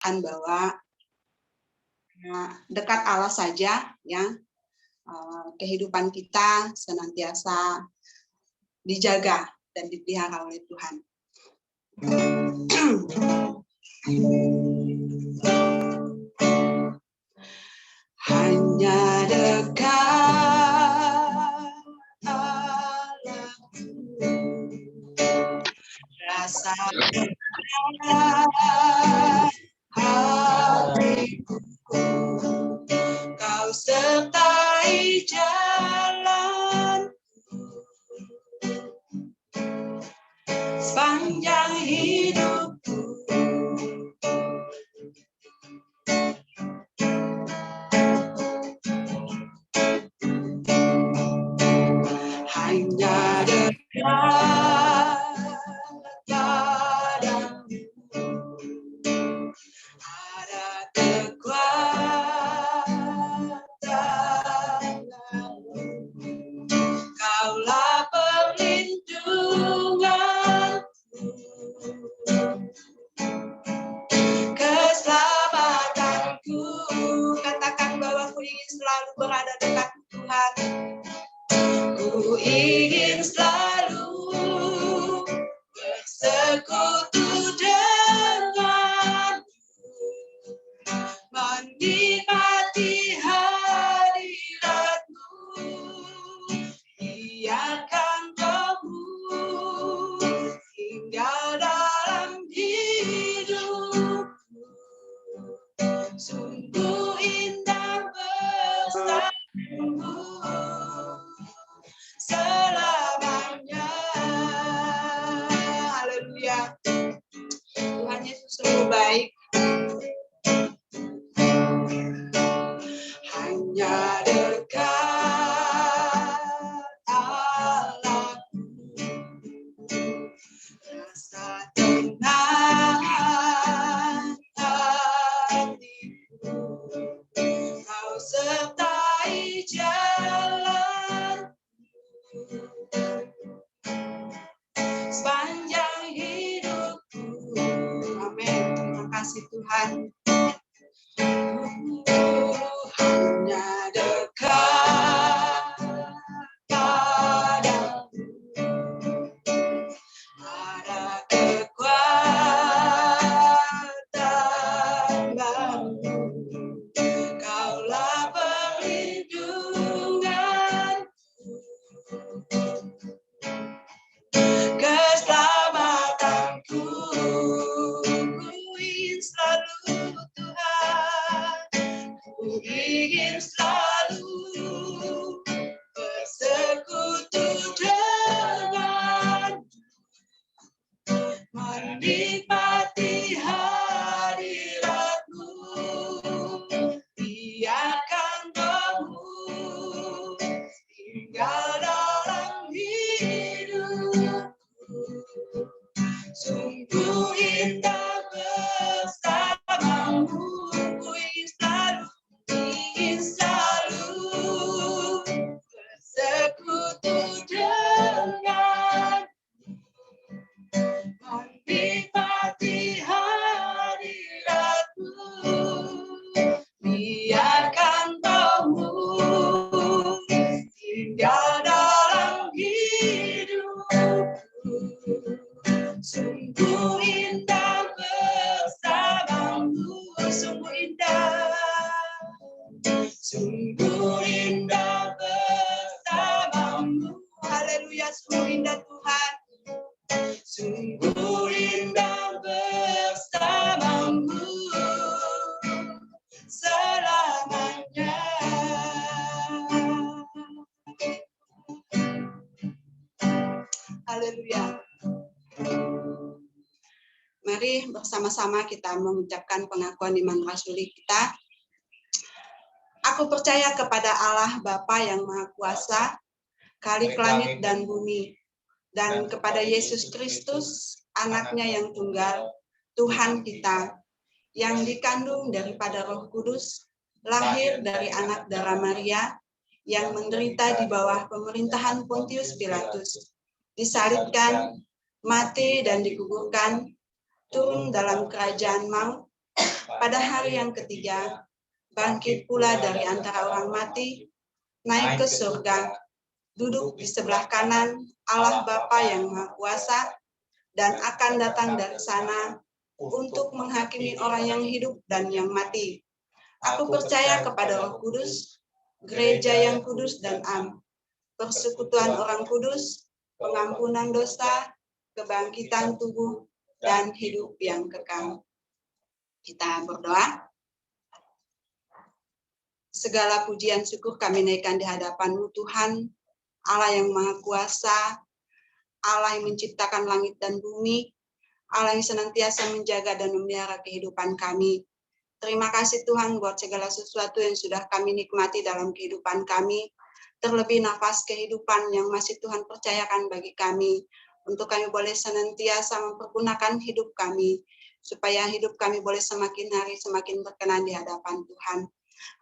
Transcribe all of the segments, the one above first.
mengatakan bahwa dekat Allah saja, ya, kehidupan kita senantiasa dijaga dan dipelihara oleh Tuhan. Hanya dekat Allahku, rasa hatiku, kau sertai jalanku sepanjang hidupku. Hanya dekat padamu ada kekuatanmu. Kaulah perlindunganku, keselamatanku. Katakan bahwa ku ingin selalu berada dekat Tuhan. Ku ingin selalu bersekutu denganmu, menikmati hadiratmu, biarkan Roh-Mu tinggal dalam hidupku. Sungguh indah bersamamu selamanya. Haleluya. Tuhan Yesus sungguh baik. Hanya dekat Allahku, rasa tenang hatiku, kau sertai jalan sepanjang hidupku. Amin. Terima kasih Tuhan. Hanya dekat padamu ada kekuatan baru. Kaulah perlindunganku, keselamatanku. Ku ingin selalu Tuhan, ku ingin selalu bersekutu denganmu, menikmati hadiratmu, biarkan Roh-Mu tinggal dalam hidupku. Sungguh indah bersamamu, ku ingin selalu bersekutu denganmu, menikmati hadiratmu, biarkan Roh-Mu tinggal dalam hidupku. Sungguh indah bersamamu, sungguh indah bersamamu. Haleluya, sungguh indah Tuhan. Sungguh indah bersamamu selamanya. Haleluya. Mari bersama-sama kita mengucapkan pengakuan iman rasuli kita. Aku percaya kepada Allah Bapa yang Maha Kuasa, Khalik langit dan bumi, dan kepada Yesus Kristus, anaknya yang tunggal, Tuhan kita, yang dikandung daripada Roh Kudus, lahir dari anak darah Maria, yang menderita di bawah pemerintahan Pontius Pilatus, disalibkan, mati dan dikuburkan, turun dalam kerajaan maut, Pada hari yang ketiga, bangkit pula dari antara orang mati, naik ke surga, duduk di sebelah kanan Allah Bapa yang Maha Kuasa, dan akan datang dari sana untuk menghakimi orang yang hidup dan yang mati. Aku percaya kepada Roh Kudus, gereja yang kudus dan am, persekutuan orang kudus, pengampunan dosa, kebangkitan tubuh, dan hidup yang kekal. Kita berdoa. Segala pujian syukur kami naikkan di hadapan-Mu Tuhan, Allah yang Maha Kuasa, Allah yang menciptakan langit dan bumi, Allah yang senantiasa menjaga dan memelihara kehidupan kami. Terima kasih Tuhan buat segala sesuatu yang sudah kami nikmati dalam kehidupan kami, terlebih nafas kehidupan yang masih Tuhan percayakan bagi kami, untuk kami boleh senantiasa mempergunakan hidup kami, supaya hidup kami boleh semakin hari semakin berkenan di hadapan Tuhan.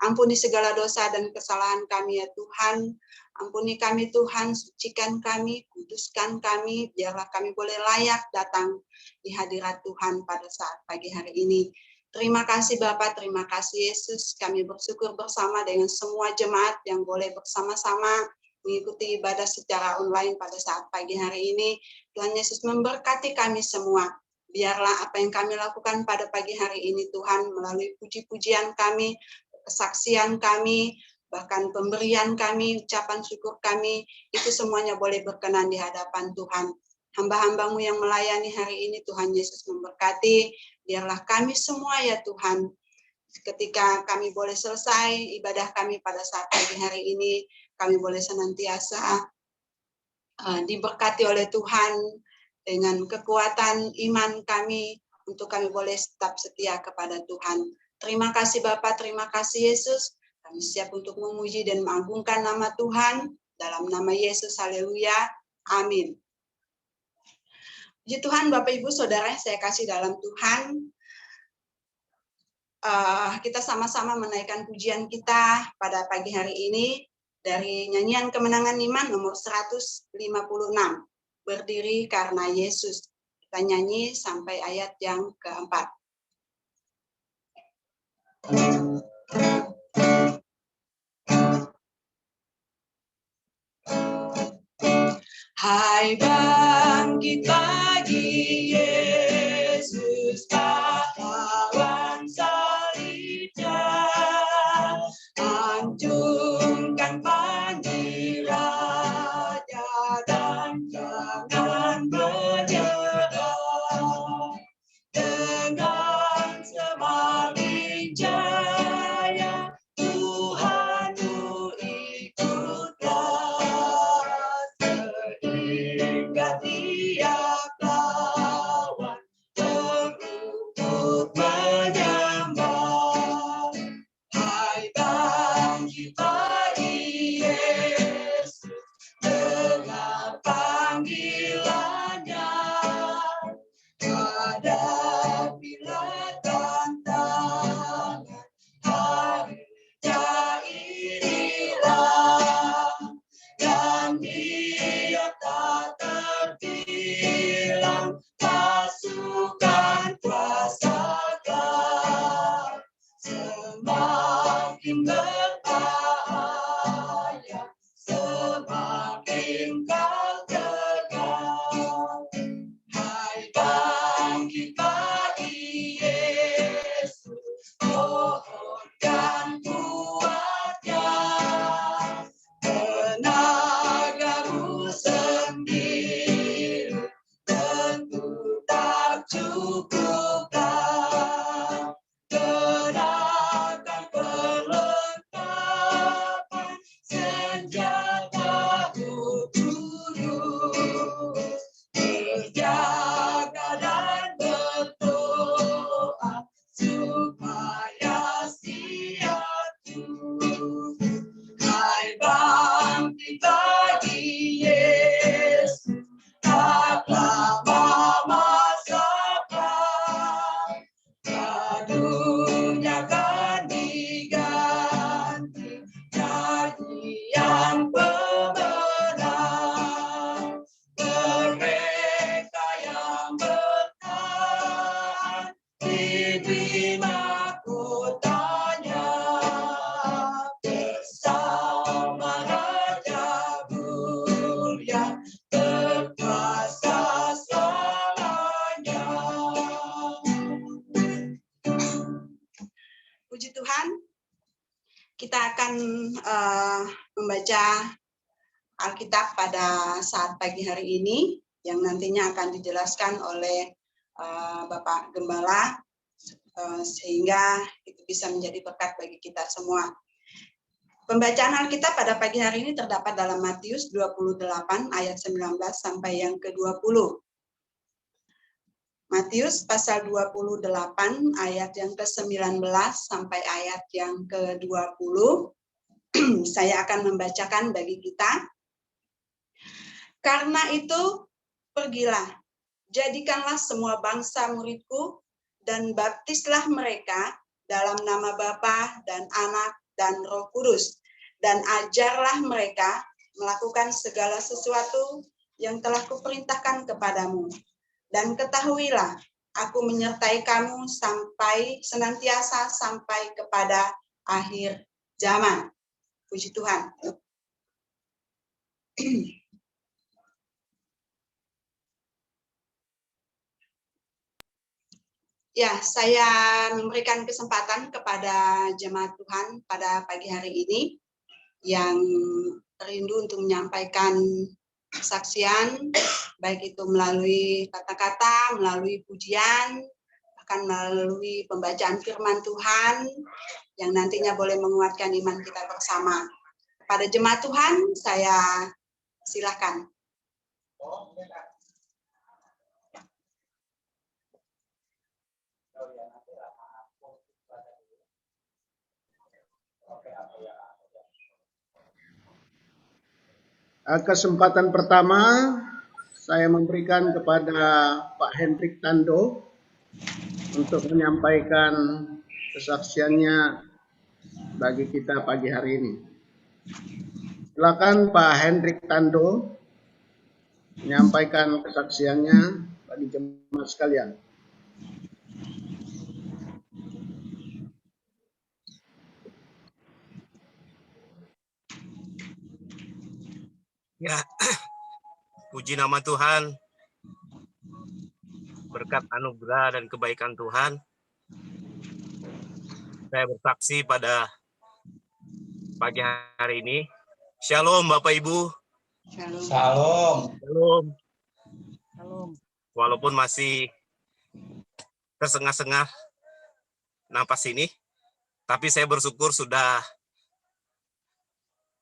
Ampuni segala dosa dan kesalahan kami ya Tuhan. Ampuni kami Tuhan, sucikan kami, kuduskan kami, biarlah kami boleh layak datang di hadirat Tuhan pada saat pagi hari ini. Terima kasih Bapak, terima kasih Yesus. Kami bersyukur bersama dengan semua jemaat yang boleh bersama-sama mengikuti ibadah secara online pada saat pagi hari ini. Tuhan Yesus memberkati kami semua. Biarlah apa yang kami lakukan pada pagi hari ini Tuhan, melalui puji-pujian kami, kesaksian kami, bahkan pemberian kami, ucapan syukur kami, itu semuanya boleh berkenan di hadapan Tuhan. Hamba-hamba-Mu yang melayani hari ini, Tuhan Yesus memberkati. Biarlah kami semua ya Tuhan, ketika kami boleh selesai ibadah kami pada saat pagi hari ini, kami boleh senantiasa diberkati oleh Tuhan dengan kekuatan iman kami, untuk kami boleh tetap setia kepada Tuhan. Terima kasih Bapak, terima kasih Yesus. Kami siap untuk memuji dan mengagungkan nama Tuhan. Dalam nama Yesus, haleluya. Amin. Puji Tuhan, Bapak Ibu Saudara saya kasih dalam Tuhan. Kita sama-sama menaikkan pujian kita pada pagi hari ini dari nyanyian Kemenangan Iman nomor 156. Berdiri karena Yesus. Kita nyanyi sampai ayat yang keempat. Hai bangkit pagi Yesus, pahlawan salibnya, hancurkan panji raja dan jangan menyerah. Dengan semakin jaya Tuhanmu ikutlah, sehingga tiap lawan berlutut menyembah. Hai bangkit pagi Yesus, dengar panggilannya, hadapilah tantangan harinya inilah, dan biar tak terbilang pasukan kuasakan, semakin berbahaya, semakin kau tegar. Hai bangkit pagi Yesus, pohonkan kuatnya, tenagamu sendiri tentu tak cukuplah. Kenakan perlengkapan senjatamu kudus, berjaga dan berdoa supaya siap tubuh. Hai bangkit pagi Yesus, tak lama masa dunia kan diganti nyanyian pemenang. Mereka yang bertahan diberi Puji Tuhan, kita akan membaca Alkitab pada saat pagi hari ini yang nantinya akan dijelaskan oleh Bapak Gembala sehingga itu bisa menjadi berkat bagi kita semua. Pembacaan Alkitab pada pagi hari ini terdapat dalam Matius 28 ayat 19 sampai yang ke-20. Matius pasal 28 ayat yang ke-19 sampai ayat yang ke-20. Saya akan membacakan bagi kita. Karena itu, pergilah, jadikanlah semua bangsa muridku, dan baptislah mereka dalam nama Bapa dan Anak dan Roh Kudus, dan ajarlah mereka melakukan segala sesuatu yang telah kuperintahkan kepadamu. Dan ketahuilah, aku menyertai kamu senantiasa sampai kepada akhir zaman. Puji Tuhan. Ya, saya memberikan kesempatan kepada jemaat Tuhan pada pagi hari ini yang rindu untuk menyampaikan kesaksian, baik itu melalui kata-kata, melalui pujian, bahkan melalui pembacaan firman Tuhan yang nantinya boleh menguatkan iman kita bersama. Pada jemaat Tuhan, saya silakan. Kesempatan pertama saya memberikan kepada Pak Hendrik Tando untuk menyampaikan kesaksiannya bagi kita pagi hari ini. Silakan Pak Hendrik Tando menyampaikan kesaksiannya bagi jemaat sekalian. Ya, puji nama Tuhan, berkat anugerah dan kebaikan Tuhan, saya bersaksi pada pagi hari ini. Shalom Bapak Ibu. Shalom. Shalom. Shalom. Walaupun masih tersengah-sengah napas ini, tapi saya bersyukur sudah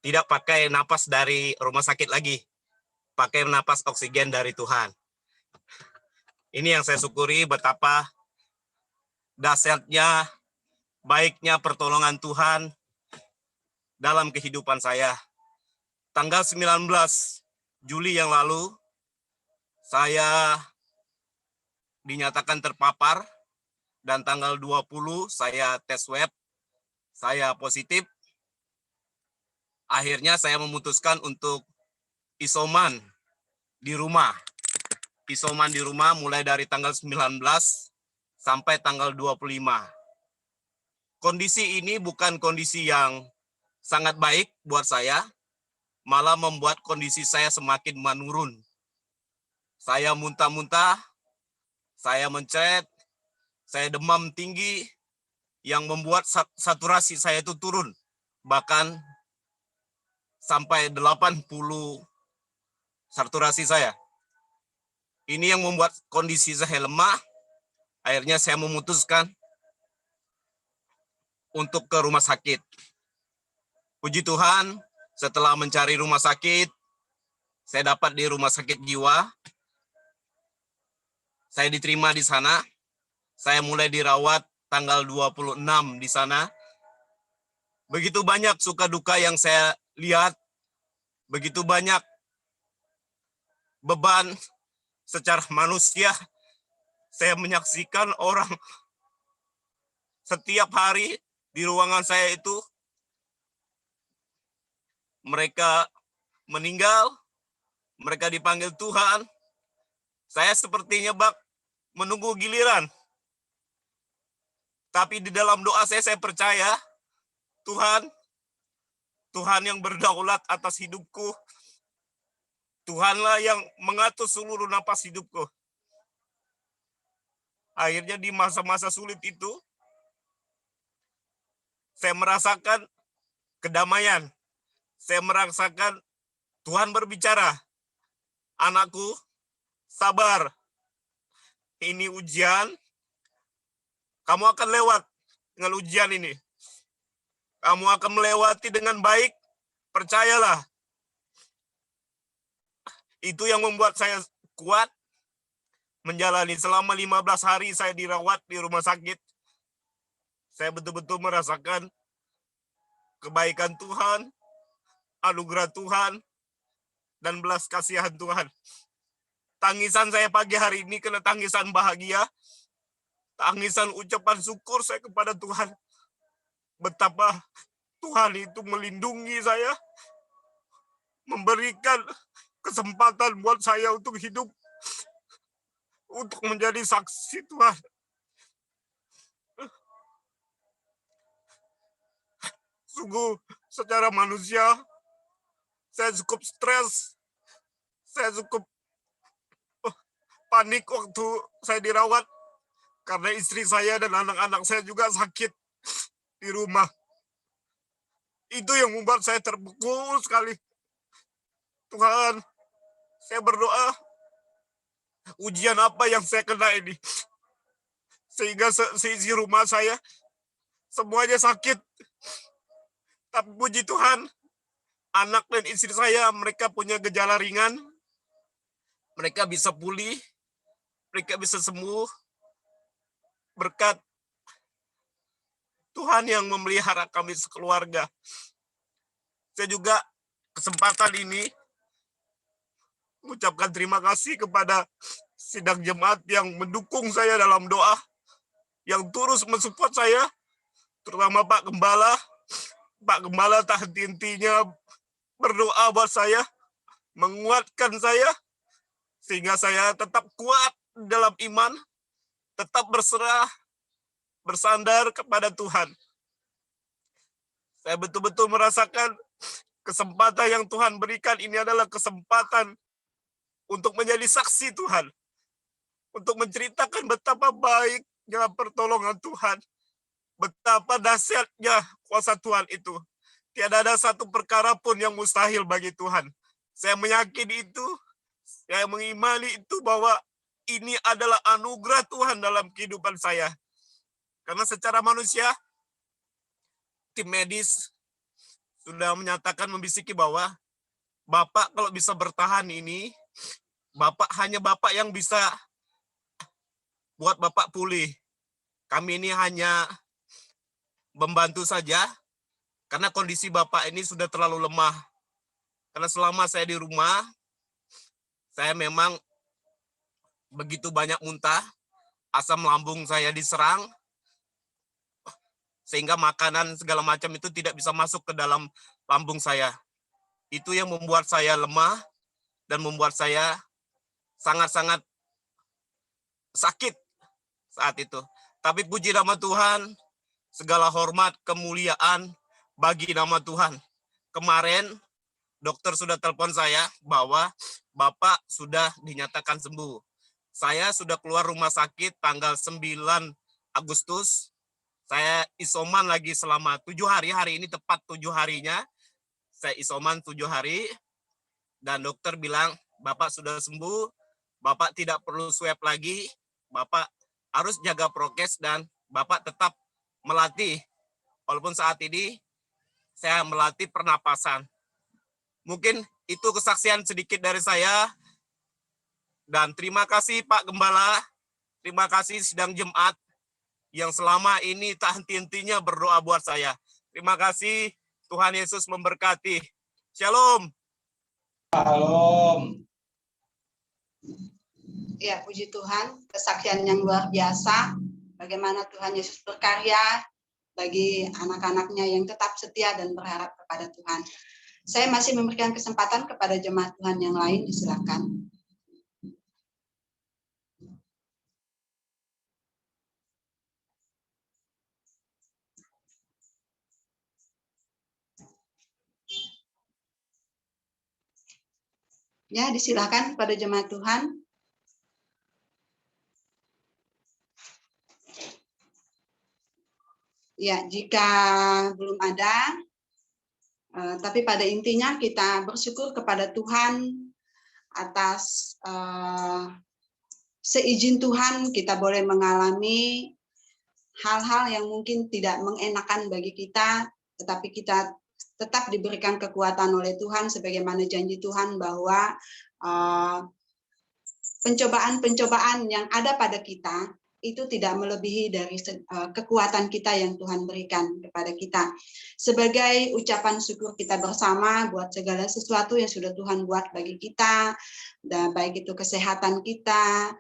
tidak pakai napas dari rumah sakit lagi, pakai napas oksigen dari Tuhan. Ini yang saya syukuri, betapa dahsyatnya, baiknya pertolongan Tuhan dalam kehidupan saya. Tanggal 19 Juli yang lalu, saya dinyatakan terpapar, dan tanggal 20 saya tes swab, saya positif. Akhirnya saya memutuskan untuk isoman di rumah. Isoman di rumah mulai dari tanggal 19 sampai tanggal 25. Kondisi ini bukan kondisi yang sangat baik buat saya, malah membuat kondisi saya semakin menurun. Saya muntah-muntah, saya mencret, saya demam tinggi, yang membuat saturasi saya itu turun. Bahkan sampai 80 saturasi saya. Ini yang membuat kondisi saya lemah. Akhirnya saya memutuskan untuk ke rumah sakit. Puji Tuhan, setelah mencari rumah sakit, saya dapat di rumah sakit jiwa. Saya diterima di sana. Saya mulai dirawat tanggal 26 di sana. Begitu banyak suka duka yang saya lihat, begitu banyak beban secara manusia. Saya menyaksikan orang setiap hari di ruangan saya itu, mereka meninggal, mereka dipanggil Tuhan. Saya sepertinya menunggu giliran. Tapi di dalam doa saya percaya Tuhan yang berdaulat atas hidupku. Tuhanlah yang mengatur seluruh napas hidupku. Akhirnya di masa-masa sulit itu, Saya merasakan kedamaian. Saya merasakan Tuhan berbicara. Anakku, sabar. Ini ujian. Kamu akan lewat dengan ujian ini. Kamu akan melewati dengan baik. Percayalah. Itu yang membuat saya kuat menjalani. Selama 15 hari saya dirawat di rumah sakit. Saya betul-betul merasakan kebaikan Tuhan, anugerah Tuhan, dan belas kasihan Tuhan. Tangisan saya pagi hari ini kena tangisan bahagia, tangisan ucapan syukur saya kepada Tuhan. Betapa Tuhan itu melindungi saya, memberikan kesempatan buat saya untuk hidup, untuk menjadi saksi Tuhan. Sungguh secara manusia, saya cukup stres, saya cukup panik waktu saya dirawat, karena istri saya dan anak-anak saya juga sakit di rumah. Itu yang membuat saya terpukul sekali. Tuhan, saya berdoa, ujian apa yang saya kena ini? Sehingga seisi rumah saya, semuanya sakit. Tapi puji Tuhan, anak dan istri saya, mereka punya gejala ringan. Mereka bisa pulih, mereka bisa sembuh. Berkat Tuhan yang memelihara kami sekeluarga. Saya juga kesempatan ini mengucapkan terima kasih kepada sidang jemaat yang mendukung saya dalam doa, yang terus mensupport saya, terutama Pak Gembala. Pak Gembala tak henti-hentinya berdoa buat saya, menguatkan saya, sehingga saya tetap kuat dalam iman, tetap berserah, bersandar kepada Tuhan. Saya betul-betul merasakan kesempatan yang Tuhan berikan ini adalah kesempatan untuk menjadi saksi Tuhan, untuk menceritakan betapa baiknya pertolongan Tuhan, betapa dahsyatnya kuasa Tuhan itu. Tiada ada satu perkara pun yang mustahil bagi Tuhan. Saya meyakini itu, saya mengimani itu bahwa ini adalah anugerah Tuhan dalam kehidupan saya. Karena secara manusia, tim medis sudah menyatakan, membisiki bahwa Bapak kalau bisa bertahan ini, hanya Bapak yang bisa buat Bapak pulih. Kami ini hanya membantu saja, karena kondisi Bapak ini sudah terlalu lemah. Karena selama saya di rumah, saya memang begitu banyak muntah, asam lambung saya diserang, sehingga makanan segala macam itu tidak bisa masuk ke dalam lambung saya. Itu yang membuat saya lemah dan membuat saya sangat-sangat sakit saat itu. Tapi puji nama Tuhan, segala hormat, kemuliaan bagi nama Tuhan. Kemarin dokter sudah telepon saya bahwa Bapak sudah dinyatakan sembuh. Saya sudah keluar rumah sakit tanggal 9 Agustus. Saya isoman lagi selama 7 hari. Hari ini tepat 7 harinya. Saya isoman 7 hari. Dan dokter bilang, Bapak sudah sembuh. Bapak tidak perlu swab lagi. Bapak harus jaga prokes dan Bapak tetap melatih. Walaupun saat ini saya melatih pernapasan. Mungkin itu kesaksian sedikit dari saya. Dan terima kasih Pak Gembala. Terima kasih sidang jemaat yang selama ini tak henti-hentinya berdoa buat saya. Terima kasih. Tuhan Yesus memberkati. Shalom. Shalom. Ya, puji Tuhan, kesaksian yang luar biasa. Bagaimana Tuhan Yesus berkarya bagi anak-anaknya yang tetap setia dan berharap kepada Tuhan. Saya masih memberikan kesempatan kepada jemaat Tuhan yang lain, disilakan. Ya, disilakan kepada jemaat Tuhan. Ya, jika belum ada, tapi pada intinya kita bersyukur kepada Tuhan atas seizin Tuhan kita boleh mengalami hal-hal yang mungkin tidak mengenakan bagi kita, tetapi kita tetap diberikan kekuatan oleh Tuhan sebagaimana janji Tuhan bahwa pencobaan-pencobaan yang ada pada kita itu tidak melebihi dari kekuatan kita yang Tuhan berikan kepada kita. Sebagai ucapan syukur kita bersama buat segala sesuatu yang sudah Tuhan buat bagi kita, dan baik itu kesehatan kita,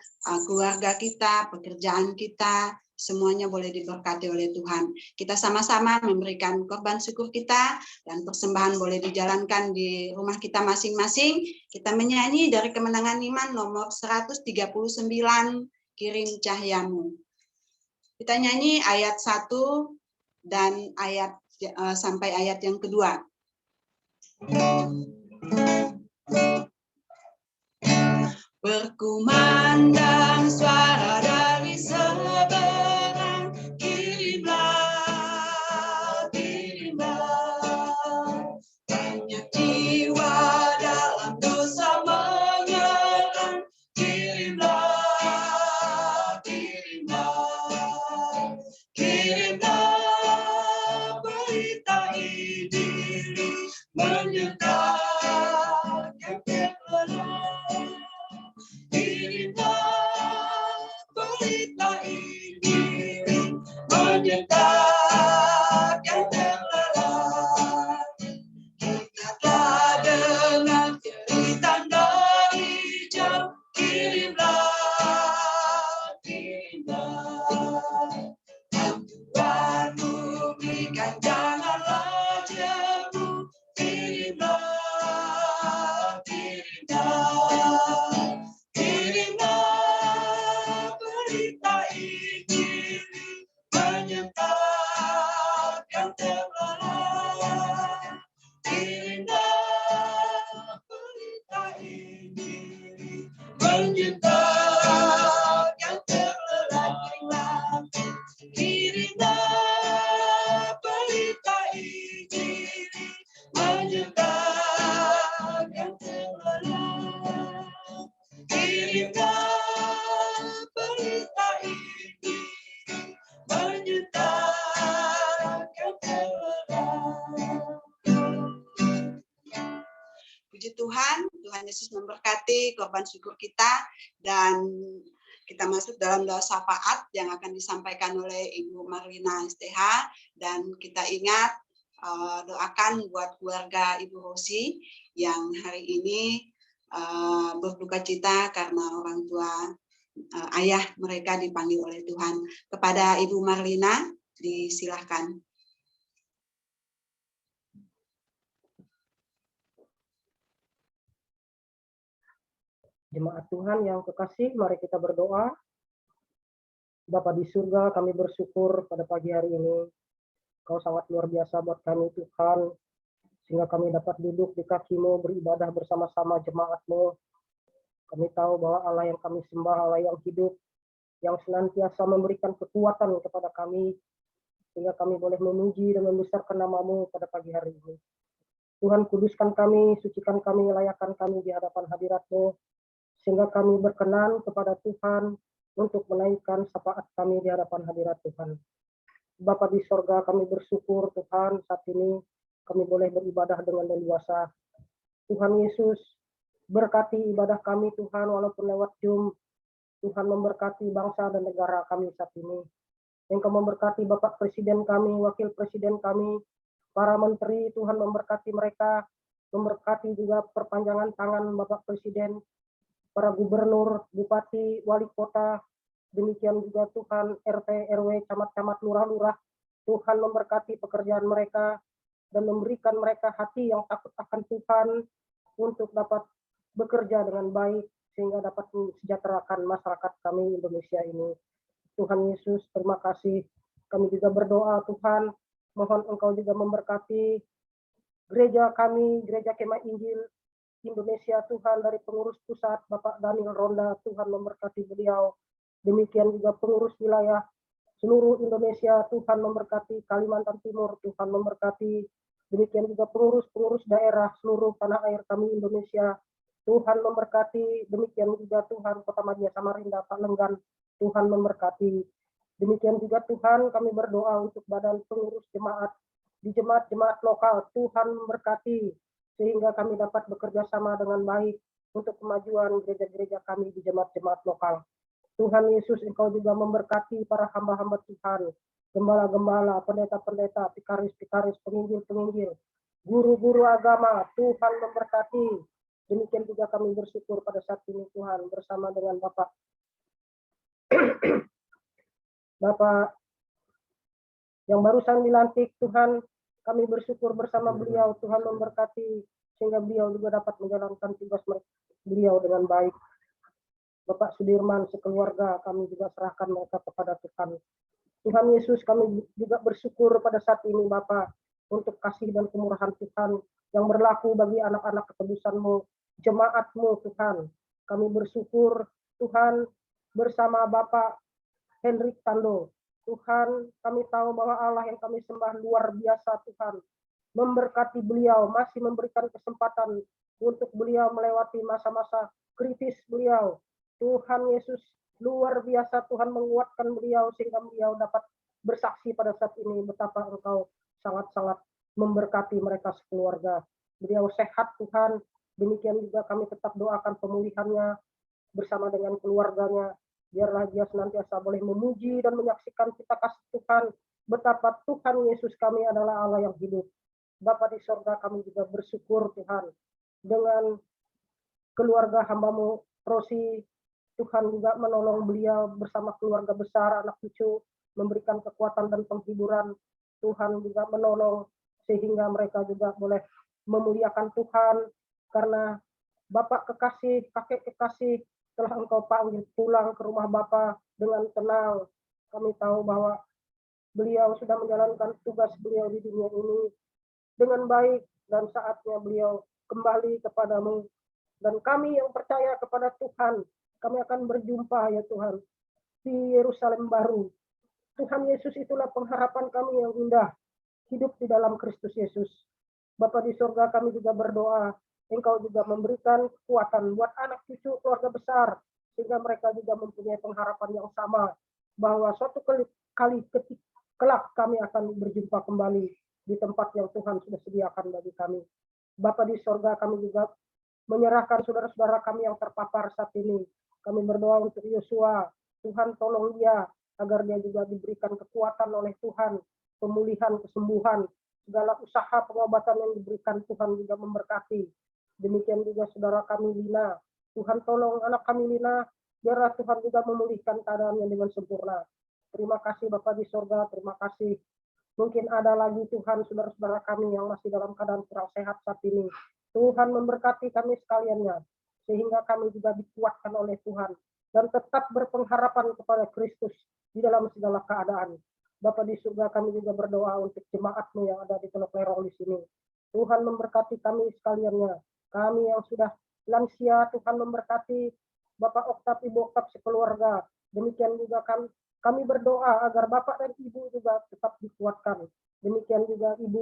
keluarga kita, pekerjaan kita, semuanya boleh diberkati oleh Tuhan. Kita sama-sama memberikan korban syukur kita dan persembahan boleh dijalankan di rumah kita masing-masing. Kita menyanyi dari Kemenangan Iman nomor 139, Kirim Cahyamu. Kita nyanyi ayat 1 dan ayat sampai ayat yang kedua. Berkumandang suara dari seberang, kirimlah, kirimlah. Banyak jiwa dalam dosa menyerang, kirimlah, kirimlah. Kirimlah berita Injil menyertai yang terlelah. Kirimlah berita Injil menyertai yang terlelah. Kita telah dengar cerita dari jauh, kirimlah, kirimlah. Tuhanmu berikan janganlah jemu, kirimlah, kirimlah. Kirimlah berita Injil menyertai yang terlelah. Kirimlah berita Injil menyertai yang terlelah. Kirimlah berita Injil menyertai yang terlelah. Kirimlah berita Injil menyertai yang terlelah. Puji Tuhan, Tuhan Yesus memberkati korban syukur kita, dan kita masuk dalam doa syafaat yang akan disampaikan oleh Ibu Marlina STH, dan kita ingat doakan buat keluarga Ibu Rosi yang hari ini berduka cita karena orang tua ayah mereka dipanggil oleh Tuhan. Kepada Ibu Marlina, disilahkan. Jemaat Tuhan yang kekasih, mari kita berdoa. Bapa di surga, kami bersyukur pada pagi hari ini. Kau sangat luar biasa buat kami Tuhan, sehingga kami dapat duduk di kaki-Mu, beribadah bersama-sama jemaat-Mu. Kami tahu bahwa Allah yang kami sembah, Allah yang hidup, yang senantiasa memberikan kekuatan kepada kami, sehingga kami boleh memuji dan membesarkan nama-Mu pada pagi hari ini. Tuhan, kuduskan kami, sucikan kami, layakkan kami di hadapan hadirat-Mu, sehingga kami berkenan kepada Tuhan untuk menaikkan syafaat kami di hadapan hadirat Tuhan. Bapa di sorga, kami bersyukur Tuhan saat ini kami boleh beribadah dengan leluasa. Tuhan Yesus, berkati ibadah kami Tuhan, walaupun lewat Zoom. Tuhan memberkati bangsa dan negara kami saat ini. Engkau memberkati Bapak Presiden kami, Wakil Presiden kami, para menteri, Tuhan memberkati mereka, memberkati juga perpanjangan tangan Bapak Presiden, para gubernur, bupati, wali kota, demikian juga Tuhan RT, RW, camat-camat, lurah-lurah. Tuhan memberkati pekerjaan mereka dan memberikan mereka hati yang takut akan Tuhan untuk dapat bekerja dengan baik sehingga dapat mensejahterakan masyarakat kami Indonesia ini. Tuhan Yesus, terima kasih. Kami juga berdoa Tuhan, mohon Engkau juga memberkati gereja kami, Gereja Kemah Injil Indonesia Tuhan, dari pengurus pusat Bapak Daniel Ronda, Tuhan memberkati beliau. Demikian juga pengurus wilayah seluruh Indonesia. Tuhan memberkati Kalimantan Timur, Tuhan memberkati. Demikian juga pengurus-pengurus daerah seluruh tanah air kami Indonesia. Tuhan memberkati. Demikian juga Tuhan Kota Madia Samarinda, Pak Lenggan. Tuhan memberkati. Demikian juga Tuhan kami berdoa untuk badan pengurus jemaat di jemaat-jemaat lokal. Tuhan memberkati sehingga kami dapat bekerja sama dengan baik untuk kemajuan gereja-gereja kami di jemaat-jemaat lokal. Tuhan Yesus, Engkau juga memberkati para hamba-hamba Tuhan, gembala-gembala, pendeta-pendeta, pikaris-pikaris, penginjil-penginjil, guru-guru agama. Tuhan memberkati. Demikian juga kami bersyukur pada saat ini Tuhan bersama dengan Bapak yang barusan dilantik. Tuhan, kami bersyukur bersama beliau. Tuhan memberkati sehingga beliau juga dapat menjalankan tugas beliau dengan baik. Bapak Sudirman sekeluarga kami juga serahkan mereka kepada Tuhan. Tuhan Yesus, kami juga bersyukur pada saat ini Bapak untuk kasih dan kemurahan Tuhan yang berlaku bagi anak-anak ketebusan-Mu, jemaat-Mu Tuhan. Kami bersyukur Tuhan bersama Bapak Hendrik Tando. Tuhan, kami tahu bahwa Allah yang kami sembah luar biasa Tuhan. Memberkati beliau, masih memberikan kesempatan untuk beliau melewati masa-masa kritis beliau. Tuhan Yesus, luar biasa Tuhan menguatkan beliau sehingga beliau dapat bersaksi pada saat ini betapa Engkau sangat-sangat memberkati mereka sekeluarga. Beliau sehat Tuhan. Demikian juga kami tetap doakan pemulihannya bersama dengan keluarganya. Biarlah dia senantiasa boleh memuji dan menyaksikan kita kasih Tuhan. Betapa Tuhan Yesus kami adalah Allah yang hidup. Bapa di sorga, kami juga bersyukur Tuhan dengan keluarga hamba-Mu Rosi. Tuhan juga menolong beliau bersama keluarga besar, anak cucu, memberikan kekuatan dan penghiburan. Tuhan juga menolong sehingga mereka juga boleh memuliakan Tuhan karena Bapak kekasih, kakek kekasih telah Engkau panggil pulang ke rumah Bapa dengan tenang. Kami tahu bahwa beliau sudah menjalankan tugas beliau di dunia ini dengan baik dan saatnya beliau kembali kepadamu. Dan kami yang percaya kepada Tuhan, kami akan berjumpa ya Tuhan di Yerusalem baru. Tuhan Yesus, itulah pengharapan kami yang indah, hidup di dalam Kristus Yesus. Bapa di surga, kami juga berdoa Engkau juga memberikan kekuatan buat anak cucu keluarga besar sehingga mereka juga mempunyai pengharapan yang sama bahwa suatu kali kelak kami akan berjumpa kembali di tempat yang Tuhan sudah sediakan bagi kami. Bapa di surga, kami juga menyerahkan saudara-saudara kami yang terpapar saat ini. Kami berdoa untuk Yosua. Tuhan tolong dia agar dia juga diberikan kekuatan oleh Tuhan, pemulihan, kesembuhan, segala usaha pengobatan yang diberikan Tuhan juga memberkati. Demikian juga saudara kami Lina. Tuhan tolong anak kami Lina, biarlah Tuhan juga memulihkan keadaannya dengan sempurna. Terima kasih Bapa di surga, terima kasih. Mungkin ada lagi Tuhan saudara-saudara kami yang masih dalam keadaan kurang sehat saat ini. Tuhan memberkati kami sekaliannya, sehingga kami juga dikuatkan oleh Tuhan dan tetap berpengharapan kepada Kristus di dalam segala keadaan. Bapa di surga, kami juga berdoa untuk jemaat-Mu yang ada di Teluk Lerong di sini. Tuhan memberkati kami sekaliannya. Kami yang sudah lansia, Tuhan memberkati Bapak Oktav, Ibu Oktav sekeluarga. Demikian juga kami berdoa agar Bapak dan Ibu juga tetap dikuatkan. Demikian juga Ibu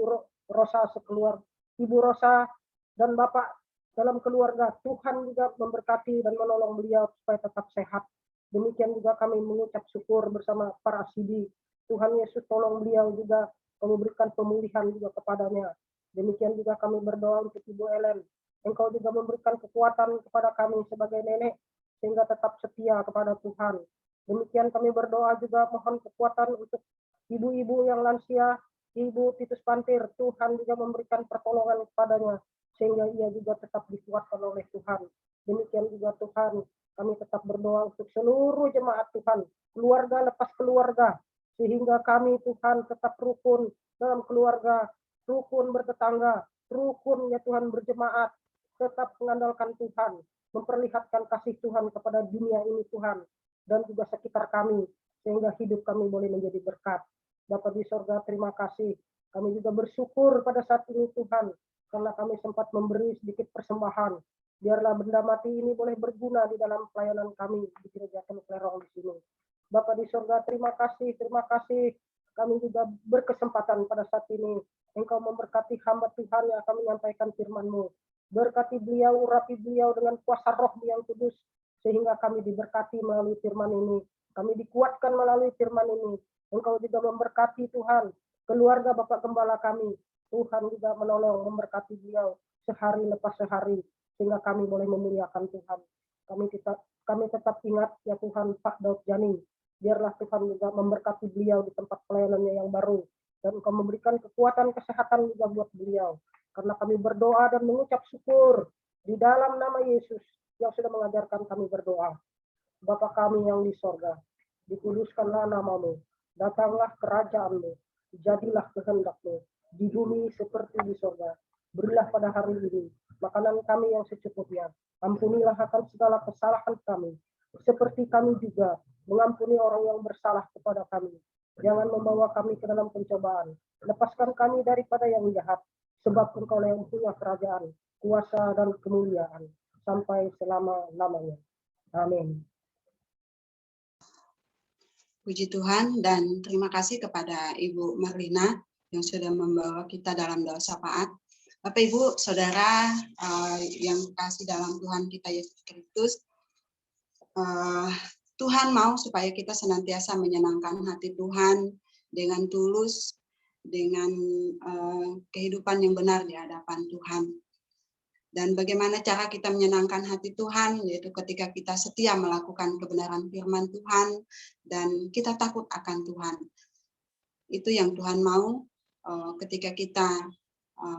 Rosa sekeluarga, Ibu Rosa dan Bapak dalam keluarga. Tuhan juga memberkati dan menolong beliau supaya tetap sehat. Demikian juga kami mengucap syukur bersama para sidi. Tuhan Yesus tolong beliau juga, memberikan pemulihan juga kepadanya. Demikian juga kami berdoa untuk Ibu Ellen. Engkau juga memberikan kekuatan kepada kami sebagai nenek, sehingga tetap setia kepada Tuhan. Demikian kami berdoa juga mohon kekuatan untuk ibu-ibu yang lansia, Ibu Titus Pantir. Tuhan juga memberikan pertolongan kepadanya, sehingga ia juga tetap dikuatkan oleh Tuhan. Demikian juga Tuhan, kami tetap berdoa untuk seluruh jemaat Tuhan, keluarga lepas keluarga, sehingga kami Tuhan tetap rukun dalam keluarga, rukun bertetangga, rukun ya Tuhan berjemaat, tetap mengandalkan Tuhan, memperlihatkan kasih Tuhan kepada dunia ini Tuhan, dan juga sekitar kami, sehingga hidup kami boleh menjadi berkat. Bapa di sorga, terima kasih. Kami juga bersyukur pada saat ini Tuhan, karena kami sempat memberi sedikit persembahan. Biarlah benda mati ini boleh berguna di dalam pelayanan kami di Gereja Teluk Lerong di sini. Bapa di surga, terima kasih. Kami juga berkesempatan pada saat ini. Engkau memberkati hamba Tuhan yang akan menyampaikan firman-Mu. Berkati beliau, urapi beliau dengan kuasa Roh-Mu yang kudus, sehingga kami diberkati melalui firman ini. Kami dikuatkan melalui firman ini. Engkau juga memberkati Tuhan, keluarga Bapak Gembala kami. Tuhan juga menolong, memberkati beliau sehari lepas sehari, sehingga kami boleh memuliakan Tuhan. Kami tetap ingat ya Tuhan Pak Daud Jani. Biarlah Tuhan juga memberkati beliau di tempat pelayanannya yang baru. Dan Engkau memberikan kekuatan kesehatan juga buat beliau. Karena kami berdoa dan mengucap syukur di dalam nama Yesus yang sudah mengajarkan kami berdoa. Bapa kami yang di sorga, dikuduskanlah nama-Mu. Datanglah kerajaan-Mu. Jadilah kehendak-Mu di bumi seperti di sorga. Berilah pada hari ini makanan kami yang secukupnya. Ampunilah akan segala kesalahan kami, seperti kami juga mengampuni orang yang bersalah kepada kami. Jangan membawa kami ke dalam pencobaan. Lepaskan kami daripada yang jahat, sebab Engkau yang punya kerajaan, kuasa dan kemuliaan sampai selama-lamanya. Amin. Puji Tuhan dan terima kasih kepada Ibu Marlina yang sudah membawa kita dalam doa syafaat. Bapak Ibu, Saudara yang kasih dalam Tuhan kita Yesus Kristus, Tuhan mau supaya kita senantiasa menyenangkan hati Tuhan dengan tulus, dengan kehidupan yang benar di hadapan Tuhan. Dan bagaimana cara kita menyenangkan hati Tuhan, yaitu ketika kita setia melakukan kebenaran firman Tuhan, dan kita takut akan Tuhan. Itu yang Tuhan mau ketika kita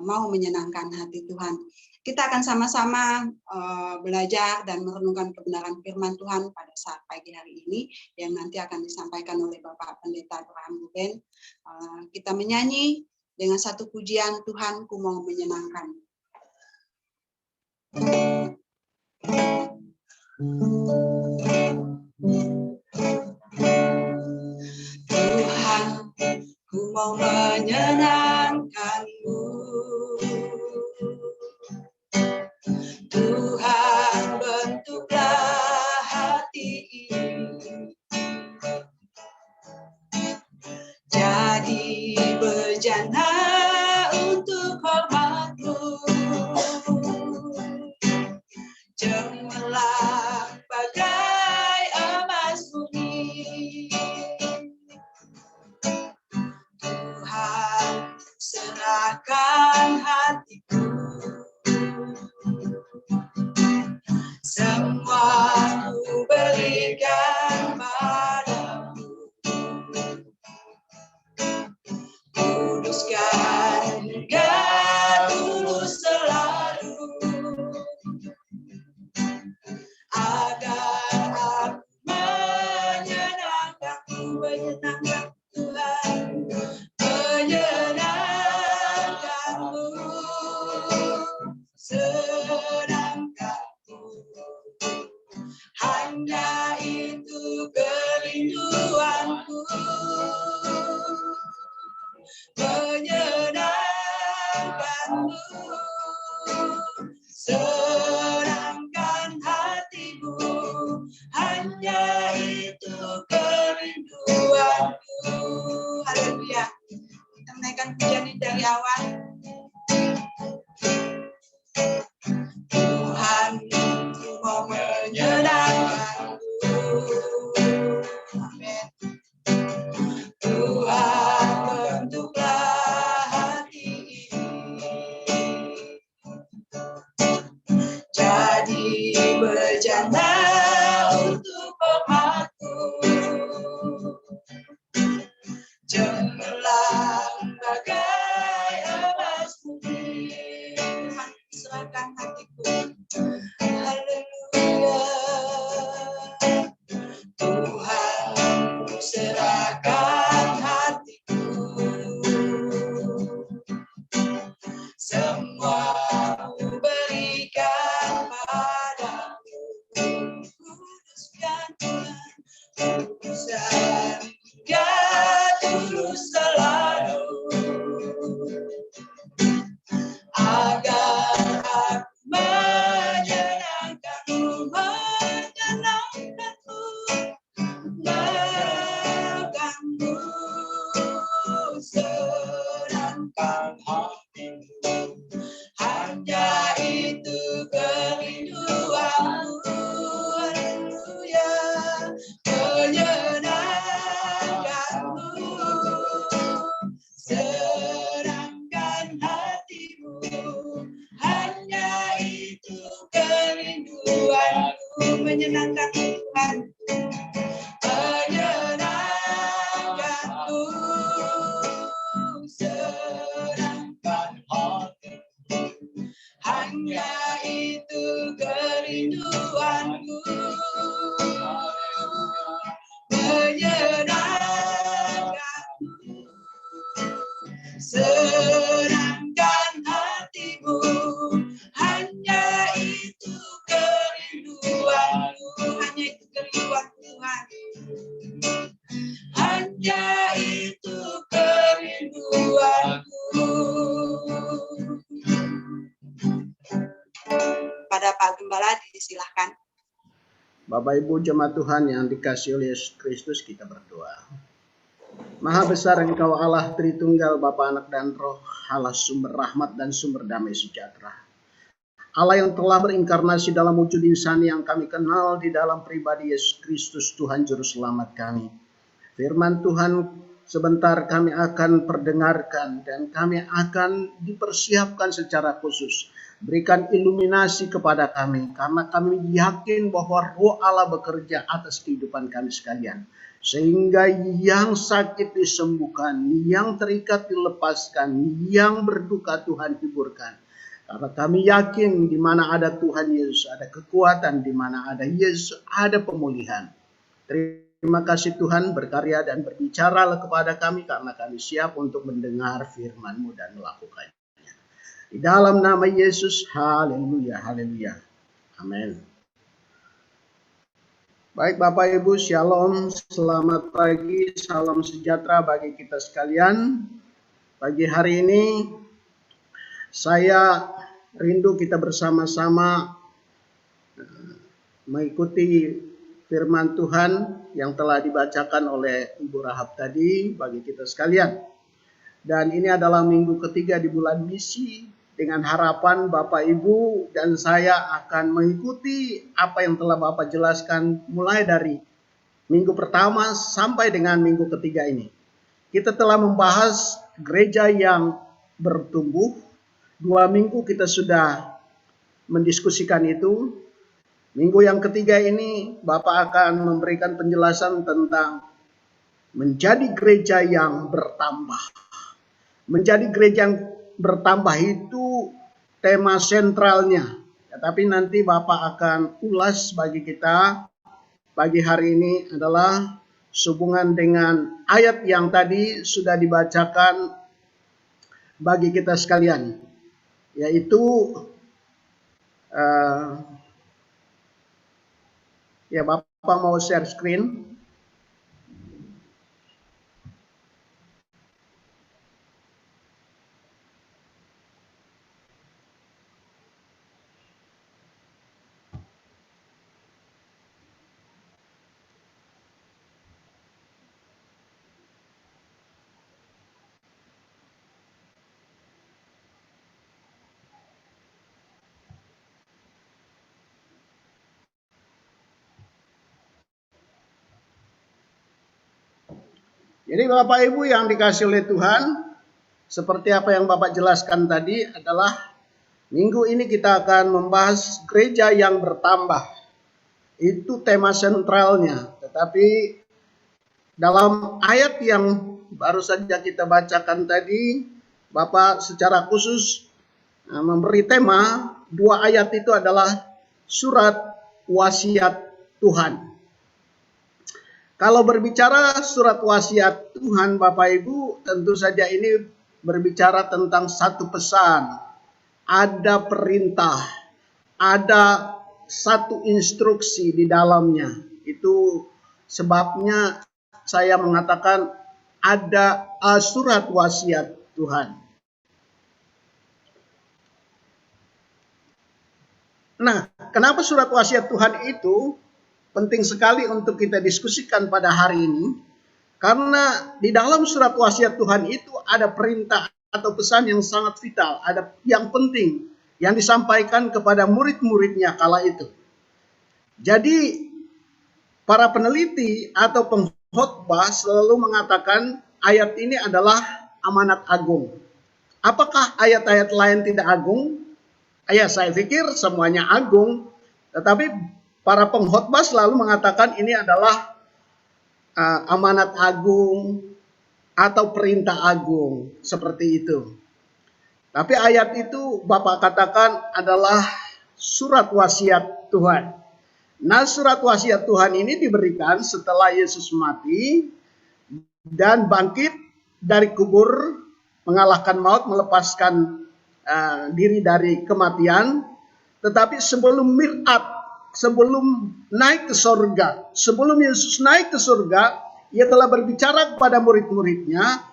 mau menyenangkan hati Tuhan. Kita akan sama-sama belajar dan merenungkan kebenaran firman Tuhan pada saat pagi hari ini, yang nanti akan disampaikan oleh Bapak Pendeta Abraham Ruben. Kita menyanyi dengan satu pujian, Tuhan ku mau menyenangkan. Tuhan, ku mau menyenangkan-Mu. Tuhan, bentuklah hati ini jadi bejana untuk hormat-Mu. Cemerlang bagai emas murni. Tuhan, serahkan hatiku. Semua ku berikan padamu. Kuduskan hingga tulus selalu, agar aku menyenangkan-Mu, menyenangkan Tuhan, menyenangkan-Mu, senangkan-Mu. Hanya itu kerinduanku, menyenangkan-Mu, senangkan hatimu. Hanya itu kerinduanku. Haleluya. Kita menaikkan pujian ini dari awal. Tuhan, ku mau menyenangkan-Mu. Amin. Tuhan, bentuklah hati ini jadi bejana untuk hormat-Mu. Cemerlang bagai hanya itu kerinduanku. Haleluya, menyenangkanmu, senangkan hatimu, hanya itu kerinduanku. Menyenangkan Tuhan, menyenangkanku, senangkan hatimu, hanya itu kerinduanku. Menyenangkanku, senangkan hatimu, hanya itu kerinduanku. Hanya itu kerinduan Tuhan, hanya itu kerinduanku. Pada Pak Gembala disilahkan. Bapak Ibu jemaat Tuhan yang dikasihi oleh Yesus Kristus, kita berdoa. Maha besar Engkau Allah Tritunggal, Bapa, Anak, dan Roh, Allah sumber rahmat dan sumber damai sejahtera. Allah yang telah berinkarnasi dalam wujud insan yang kami kenal di dalam pribadi Yesus Kristus, Tuhan Juru Selamat kami. Firman Tuhan sebentar kami akan perdengarkan dan kami akan dipersiapkan secara khusus. Berikan iluminasi kepada kami, karena kami yakin bahwa Roh Allah bekerja atas kehidupan kami sekalian. Sehingga yang sakit disembuhkan, yang terikat dilepaskan, yang berduka Tuhan hiburkan. Karena kami yakin di mana ada Tuhan Yesus, ada kekuatan, di mana ada Yesus, ada pemulihan. Terima kasih Tuhan, berkarya dan berbicaralah kepada kami, karena kami siap untuk mendengar firman-Mu dan melakukannya. Di dalam nama Yesus, haleluya, haleluya. Amin. Baik Bapak Ibu, shalom, selamat pagi, salam sejahtera bagi kita sekalian. Pagi hari ini, saya rindu kita bersama-sama mengikuti firman Tuhan yang telah dibacakan oleh Ibu Rahab tadi bagi kita sekalian. Dan ini adalah minggu ketiga di bulan misi, dengan harapan Bapak Ibu dan saya akan mengikuti apa yang telah Bapak jelaskan mulai dari minggu pertama sampai dengan minggu ketiga ini. Kita telah membahas gereja yang bertumbuh. 2 minggu kita sudah mendiskusikan itu. Minggu yang ketiga ini Bapak akan memberikan penjelasan tentang menjadi gereja yang bertambah. Menjadi gereja yang bertambah itu tema sentralnya. Tapi nanti Bapak akan ulas bagi kita pagi hari ini adalah sehubungan dengan ayat yang tadi sudah dibacakan bagi kita sekalian. Yaitu ya Bapak mau share screen. Jadi Bapak Ibu yang dikasih oleh Tuhan, seperti apa yang Bapak jelaskan tadi adalah minggu ini kita akan membahas gereja yang bertambah. Itu tema sentralnya. Tetapi dalam ayat yang baru saja kita bacakan tadi, Bapak secara khusus memberi tema, 2 ayat itu adalah surat wasiat Tuhan. Kalau berbicara surat wasiat Tuhan Bapak Ibu, tentu saja ini berbicara tentang satu pesan. Ada perintah, ada satu instruksi di dalamnya. Itu sebabnya saya mengatakan ada surat wasiat Tuhan. Nah, kenapa surat wasiat Tuhan itu penting sekali untuk kita diskusikan pada hari ini? Karena di dalam surat wasiat Tuhan itu ada perintah, atau pesan yang sangat vital, ada yang penting yang disampaikan kepada murid-muridnya kala itu. Jadi para peneliti atau pengkhotbah selalu mengatakan ayat ini adalah amanat agung. Apakah ayat-ayat lain tidak agung? Ya, saya pikir semuanya agung, tetapi para pengkhotbah selalu mengatakan ini adalah amanat agung atau perintah agung, seperti itu. Tapi ayat itu Bapak katakan adalah surat wasiat Tuhan. Nah, surat wasiat Tuhan ini diberikan setelah Yesus mati dan bangkit dari kubur, mengalahkan maut, melepaskan diri dari kematian. Tetapi sebelum mi'raj, sebelum naik ke surga, sebelum Yesus naik ke surga, ia telah berbicara kepada murid-muridnya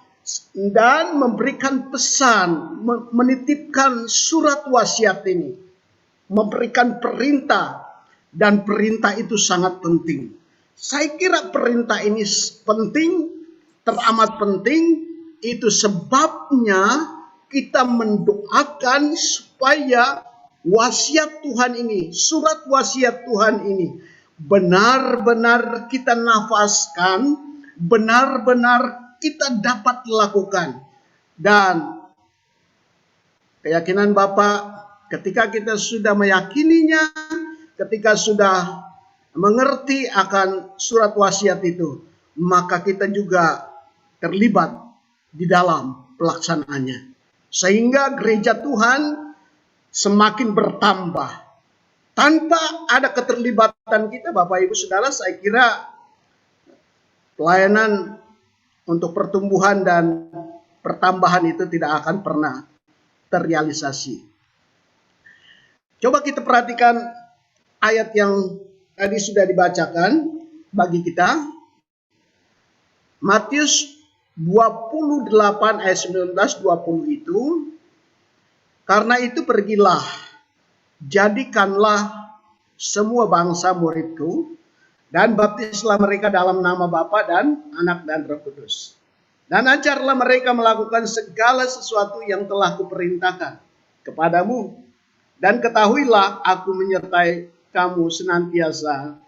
dan memberikan pesan, menitipkan surat wasiat ini, memberikan perintah, dan perintah itu sangat penting. Saya kira perintah ini penting, teramat penting. Itu sebabnya kita mendoakan supaya wasiat Tuhan ini, surat wasiat Tuhan ini benar-benar kita nafaskan, benar-benar kita dapat lakukan. Dan keyakinan Bapak, ketika kita sudah meyakininya, ketika sudah mengerti akan surat wasiat itu, maka kita juga terlibat di dalam pelaksanaannya. Sehingga gereja Tuhan semakin bertambah. Tanpa ada keterlibatan kita, Bapak Ibu Saudara, saya kira pelayanan untuk pertumbuhan dan pertambahan itu tidak akan pernah terrealisasi. Coba kita perhatikan ayat yang tadi sudah dibacakan bagi kita. Matius 28 ayat 19-20 itu. Karena itu pergilah, jadikanlah semua bangsa muridku, dan baptislah mereka dalam nama Bapa dan Anak dan Roh Kudus. Dan ajarlah mereka melakukan segala sesuatu yang telah kuperintahkan kepadamu. Dan ketahuilah aku menyertai kamu senantiasa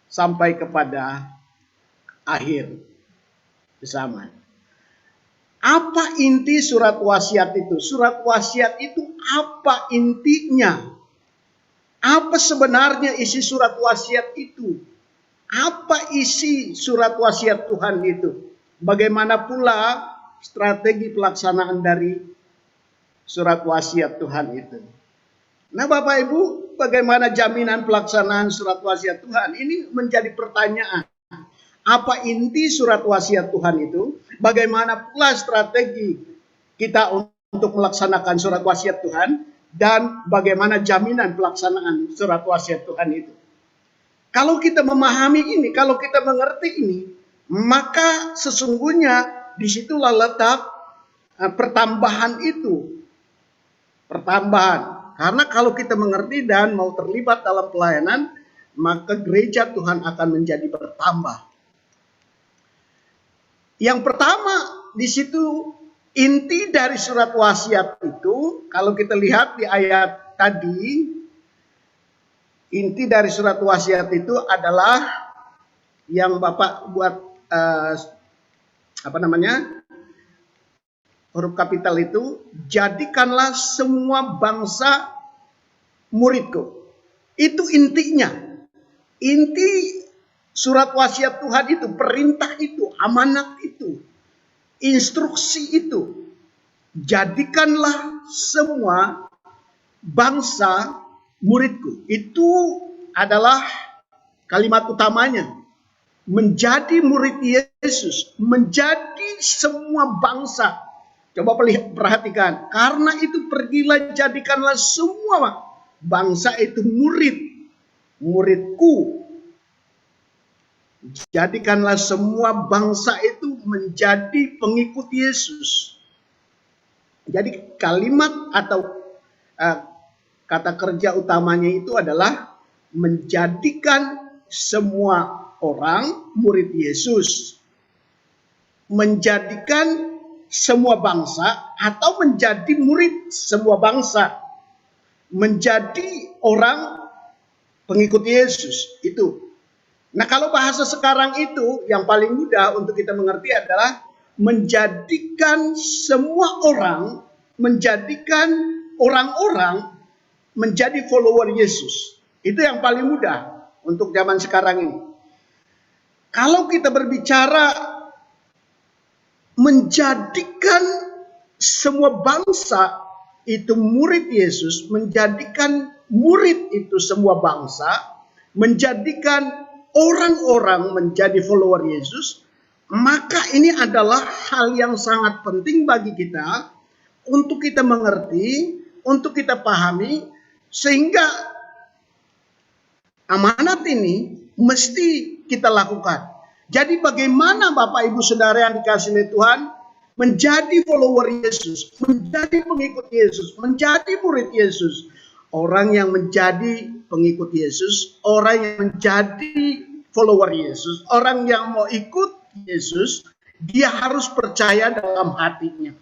sampai kepada akhir zaman. Apa inti surat wasiat itu? Surat wasiat itu apa intinya? Apa sebenarnya isi surat wasiat itu? Apa isi surat wasiat Tuhan itu? Bagaimana pula strategi pelaksanaan dari surat wasiat Tuhan itu? Nah, Bapak Ibu, bagaimana jaminan pelaksanaan surat wasiat Tuhan? Ini menjadi pertanyaan. Apa inti surat wasiat Tuhan itu? Bagaimana pula strategi kita untuk melaksanakan surat wasiat Tuhan? Dan bagaimana jaminan pelaksanaan surat wasiat Tuhan itu? Kalau kita memahami ini, kalau kita mengerti ini, maka sesungguhnya disitulah letak pertambahan itu. Pertambahan. Karena kalau kita mengerti dan mau terlibat dalam pelayanan, maka gereja Tuhan akan menjadi bertambah. Yang pertama, di situ inti dari surat wasiat itu, kalau kita lihat di ayat tadi, inti dari surat wasiat itu adalah yang Bapak buat huruf kapital itu, jadikanlah semua bangsa muridku. Itu intinya. Inti surat wasiat Tuhan itu, perintah itu, amanat itu, instruksi itu. Jadikanlah semua bangsa muridku. Itu adalah kalimat utamanya. Menjadi murid Yesus, menjadi semua bangsa. Coba perhatikan, karena itu pergilah jadikanlah semua bangsa itu muridku. Jadikanlah semua bangsa itu menjadi pengikut Yesus. Jadi kalimat atau kata kerja utamanya itu adalah menjadikan semua orang murid Yesus. Menjadikan semua bangsa atau menjadi murid semua bangsa. Menjadi orang pengikut Yesus itu. Nah, kalau bahasa sekarang itu yang paling mudah untuk kita mengerti adalah menjadikan semua orang, menjadikan orang-orang menjadi follower Yesus. Itu yang paling mudah untuk zaman sekarang ini. Kalau kita berbicara menjadikan semua bangsa itu murid Yesus, menjadikan murid itu semua bangsa, menjadikan orang-orang menjadi follower Yesus, maka ini adalah hal yang sangat penting bagi kita untuk kita mengerti, untuk kita pahami, sehingga amanat ini mesti kita lakukan. Jadi bagaimana Bapak Ibu Saudara yang dikasihi oleh Tuhan menjadi follower Yesus, menjadi pengikut Yesus, menjadi murid Yesus. Orang yang menjadi pengikut Yesus, orang yang menjadi follower Yesus, orang yang mau ikut Yesus, dia harus percaya dalam hatinya.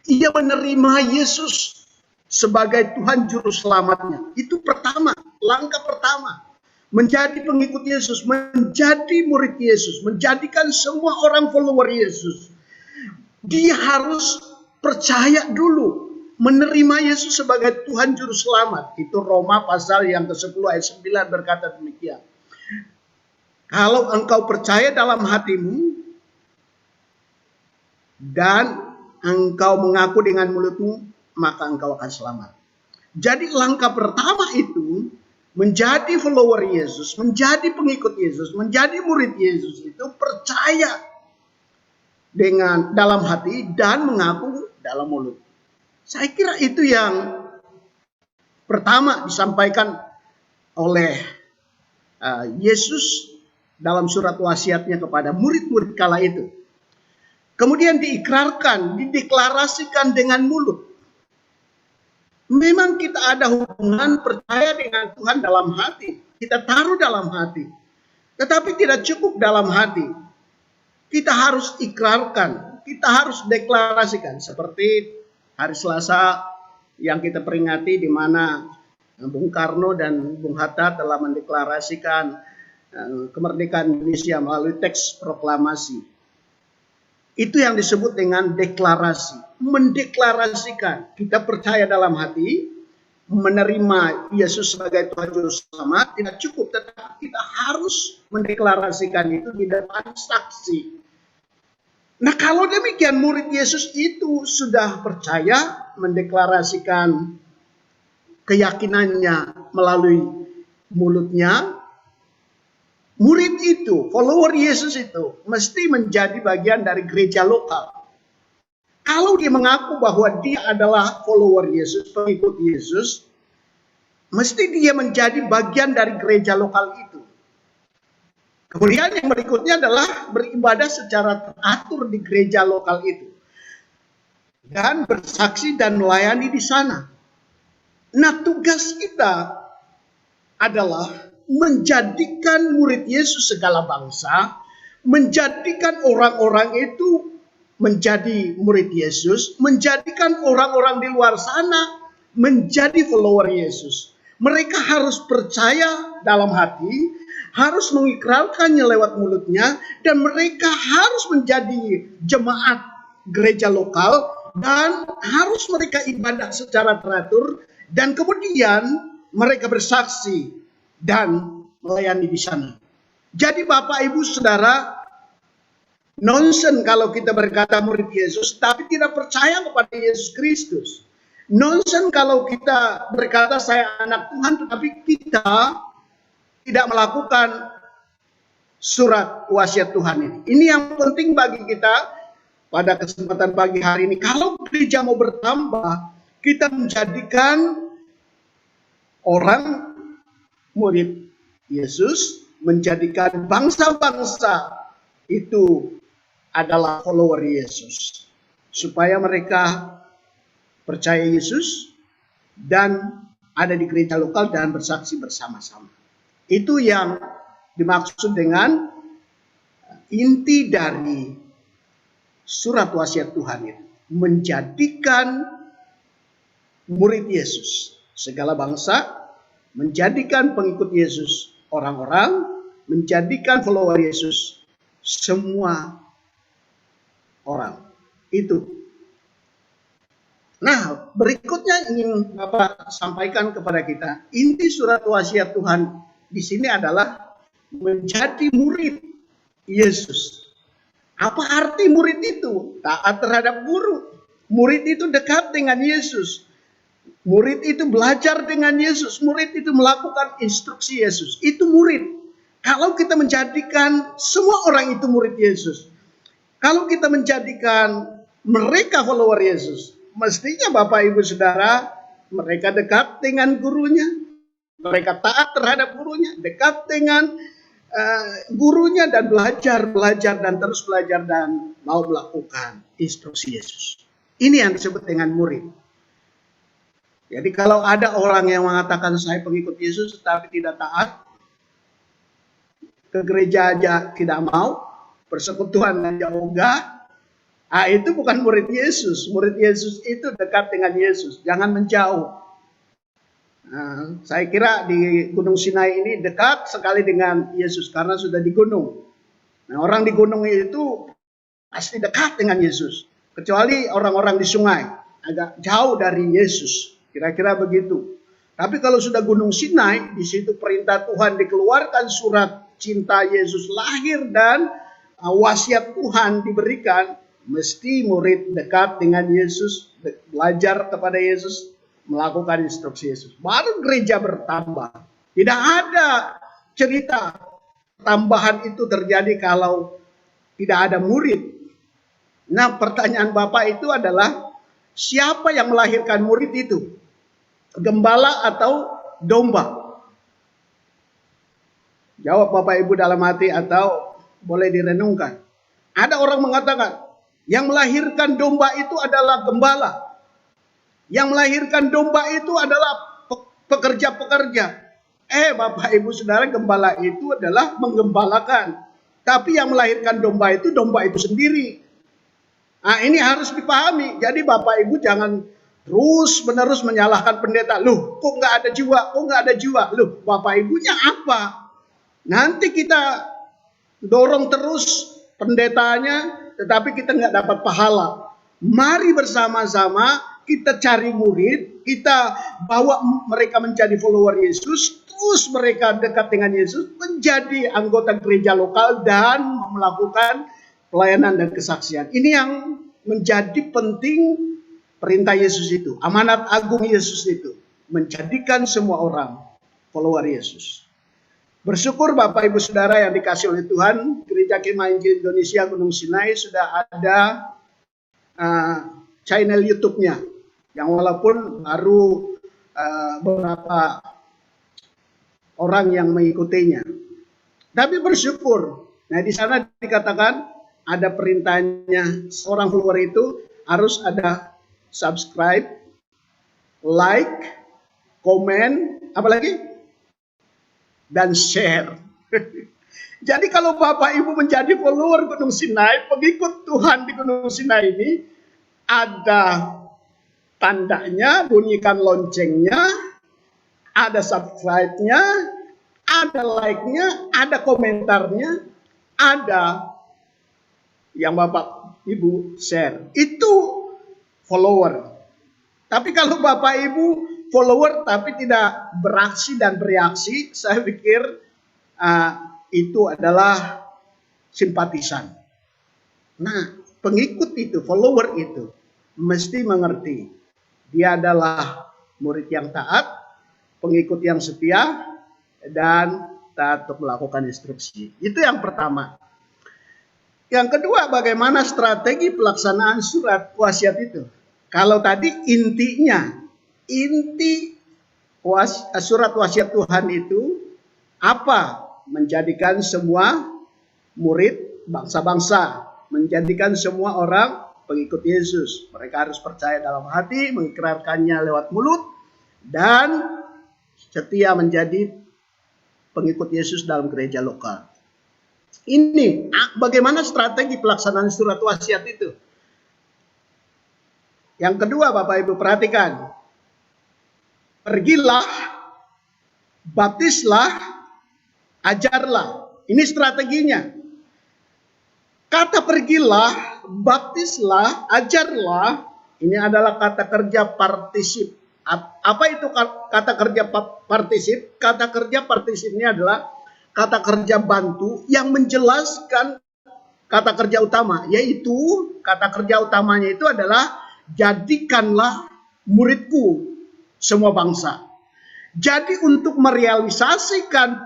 Ia menerima Yesus sebagai Tuhan Juru Selamatnya. Itu pertama, langkah pertama. Menjadi pengikut Yesus, menjadi murid Yesus, menjadikan semua orang follower Yesus. Dia harus percaya dulu, menerima Yesus sebagai Tuhan Juru Selamat. Itu Roma pasal yang ke-10 ayat 9 berkata demikian. Kalau engkau percaya dalam hatimu dan engkau mengaku dengan mulutmu, maka engkau akan selamat. Jadi langkah pertama itu menjadi follower Yesus, menjadi pengikut Yesus, menjadi murid Yesus itu percaya dengan dalam hati dan mengaku dalam mulut. Saya kira itu yang pertama disampaikan oleh Yesus dalam surat wasiatnya kepada murid-murid kala itu. Kemudian diikrarkan, dideklarasikan dengan mulut. Memang kita ada hubungan percaya dengan Tuhan dalam hati. Kita taruh dalam hati. Tetapi tidak cukup dalam hati. Kita harus ikrarkan. Kita harus deklarasikan. Seperti hari Selasa yang kita peringati di mana Bung Karno dan Bung Hatta telah mendeklarasikan kemerdekaan Indonesia melalui teks proklamasi. Itu yang disebut dengan deklarasi. Mendeklarasikan. Kita percaya dalam hati, menerima Yesus sebagai Tuhan Juru Selamat, tidak cukup. Tetapi kita harus mendeklarasikan itu di depan saksi. Nah, kalau demikian murid Yesus itu sudah percaya, mendeklarasikan keyakinannya melalui mulutnya, murid itu, follower Yesus itu, mesti menjadi bagian dari gereja lokal. Kalau dia mengaku bahwa dia adalah follower Yesus, pengikut Yesus, mesti dia menjadi bagian dari gereja lokal itu. Kemudian yang berikutnya adalah beribadah secara teratur di gereja lokal itu. Dan bersaksi dan melayani di sana. Nah, tugas kita adalah menjadikan murid Yesus segala bangsa, menjadikan orang-orang itu menjadi murid Yesus, menjadikan orang-orang di luar sana menjadi follower Yesus. Mereka harus percaya dalam hati, harus mengikrarkannya lewat mulutnya, dan mereka harus menjadi jemaat gereja lokal, dan harus mereka ibadah secara teratur, dan kemudian mereka bersaksi dan melayani di sana. Jadi Bapak Ibu Saudara, nonsen kalau kita berkata murid Yesus tapi tidak percaya kepada Yesus Kristus. Nonsen kalau kita berkata saya anak Tuhan tetapi kita tidak melakukan surat wasiat Tuhan ini. Ini yang penting bagi kita pada kesempatan pagi hari ini. Kalau gereja mau bertambah, kita menjadikan orang murid Yesus, menjadikan bangsa-bangsa itu adalah follower Yesus. Supaya mereka percaya Yesus dan ada di gereja lokal dan bersaksi bersama-sama. Itu yang dimaksud dengan inti dari surat wasiat Tuhan itu menjadikan murid Yesus segala bangsa, menjadikan pengikut Yesus orang-orang, menjadikan follower Yesus semua orang. Itu. Nah, berikutnya ingin Bapak sampaikan kepada kita, inti surat wasiat Tuhan di sini adalah menjadi murid Yesus. Apa arti murid itu? Taat terhadap guru. Murid itu dekat dengan Yesus. Murid itu belajar dengan Yesus. Murid itu melakukan instruksi Yesus. Itu murid. Kalau kita menjadikan semua orang itu murid Yesus. Kalau kita menjadikan mereka follower Yesus. Mestinya Bapak Ibu Saudara, mereka dekat dengan gurunya. Mereka taat terhadap gurunya. Dekat dengan gurunya dan belajar dan terus belajar dan mau melakukan instruksi Yesus. Ini yang disebut dengan murid. Jadi kalau ada orang yang mengatakan saya pengikut Yesus tetapi tidak taat, ke gereja aja tidak mau, persekutuan aja enggak, itu bukan murid Yesus. Murid Yesus itu dekat dengan Yesus, jangan menjauh. Nah, saya kira di Gunung Sinai ini dekat sekali dengan Yesus karena sudah di gunung. Nah, orang di gunung itu pasti dekat dengan Yesus. Kecuali orang-orang di sungai, agak jauh dari Yesus. Kira-kira begitu. Tapi kalau sudah Gunung Sinai, di situ perintah Tuhan dikeluarkan, surat cinta Yesus lahir dan wasiat Tuhan diberikan, mesti murid dekat dengan Yesus, belajar kepada Yesus, melakukan instruksi Yesus. Baru gereja bertambah. Tidak ada cerita tambahan itu terjadi kalau tidak ada murid. Nah, pertanyaan Bapak itu adalah, siapa yang melahirkan murid itu? Gembala atau domba? Jawab Bapak Ibu dalam hati atau boleh direnungkan. Ada orang mengatakan, yang melahirkan domba itu adalah gembala. Yang melahirkan domba itu adalah pekerja-pekerja. Bapak Ibu Saudara, gembala itu adalah menggembalakan. Tapi yang melahirkan domba itu sendiri. Nah, ini harus dipahami. Jadi Bapak Ibu jangan terus-menerus menyalahkan pendeta. Loh, kok nggak ada jiwa? Kok nggak ada jiwa? Loh, Bapak Ibunya apa? Nanti kita dorong terus pendetanya, tetapi kita nggak dapat pahala. Mari bersama-sama kita cari murid, kita bawa mereka menjadi follower Yesus, terus mereka dekat dengan Yesus, menjadi anggota gereja lokal dan melakukan pelayanan dan kesaksian. Ini yang menjadi penting perintah Yesus itu, amanat agung Yesus itu, menjadikan semua orang follower Yesus. Bersyukur Bapak Ibu Saudara yang dikasih oleh Tuhan, Gereja Kemah Injil Indonesia Gunung Sinai sudah ada channel YouTube-nya, yang walaupun baru beberapa orang yang mengikutinya. Tapi bersyukur. Nah, di sana dikatakan ada perintahnya, seorang follower itu harus ada subscribe, like, komen, apalagi? Dan share. Jadi kalau Bapak Ibu menjadi follower Gunung Sinai, pengikut Tuhan di Gunung Sinai ini, ada tandanya, bunyikan loncengnya, ada subscribe-nya, ada like-nya, ada komentarnya, ada yang Bapak Ibu share. Itu follower. Tapi kalau Bapak Ibu follower tapi tidak beraksi dan bereaksi, saya pikir itu adalah simpatisan. Nah, pengikut itu, follower itu mesti mengerti dia adalah murid yang taat, pengikut yang setia, dan taat untuk melakukan instruksi. Itu yang pertama. Yang kedua, bagaimana strategi pelaksanaan surat wasiat itu? Kalau tadi inti surat wasiat Tuhan itu apa? Menjadikan semua murid bangsa-bangsa, menjadikan semua orang pengikut Yesus. Mereka harus percaya dalam hati, mengikrarkannya lewat mulut, dan setia menjadi pengikut Yesus dalam gereja lokal. Ini bagaimana strategi pelaksanaan surat wasiat itu. Yang kedua, Bapak Ibu perhatikan. Pergilah, baptislah, ajarlah. Ini strateginya. Kata pergilah, baptislah, ajarlah, ini adalah kata kerja partisip. Apa itu kata kerja partisip? Kata kerja partisip ini adalah kata kerja bantu yang menjelaskan kata kerja utama, yaitu kata kerja utamanya itu adalah jadikanlah muridku semua bangsa. Jadi untuk merealisasikan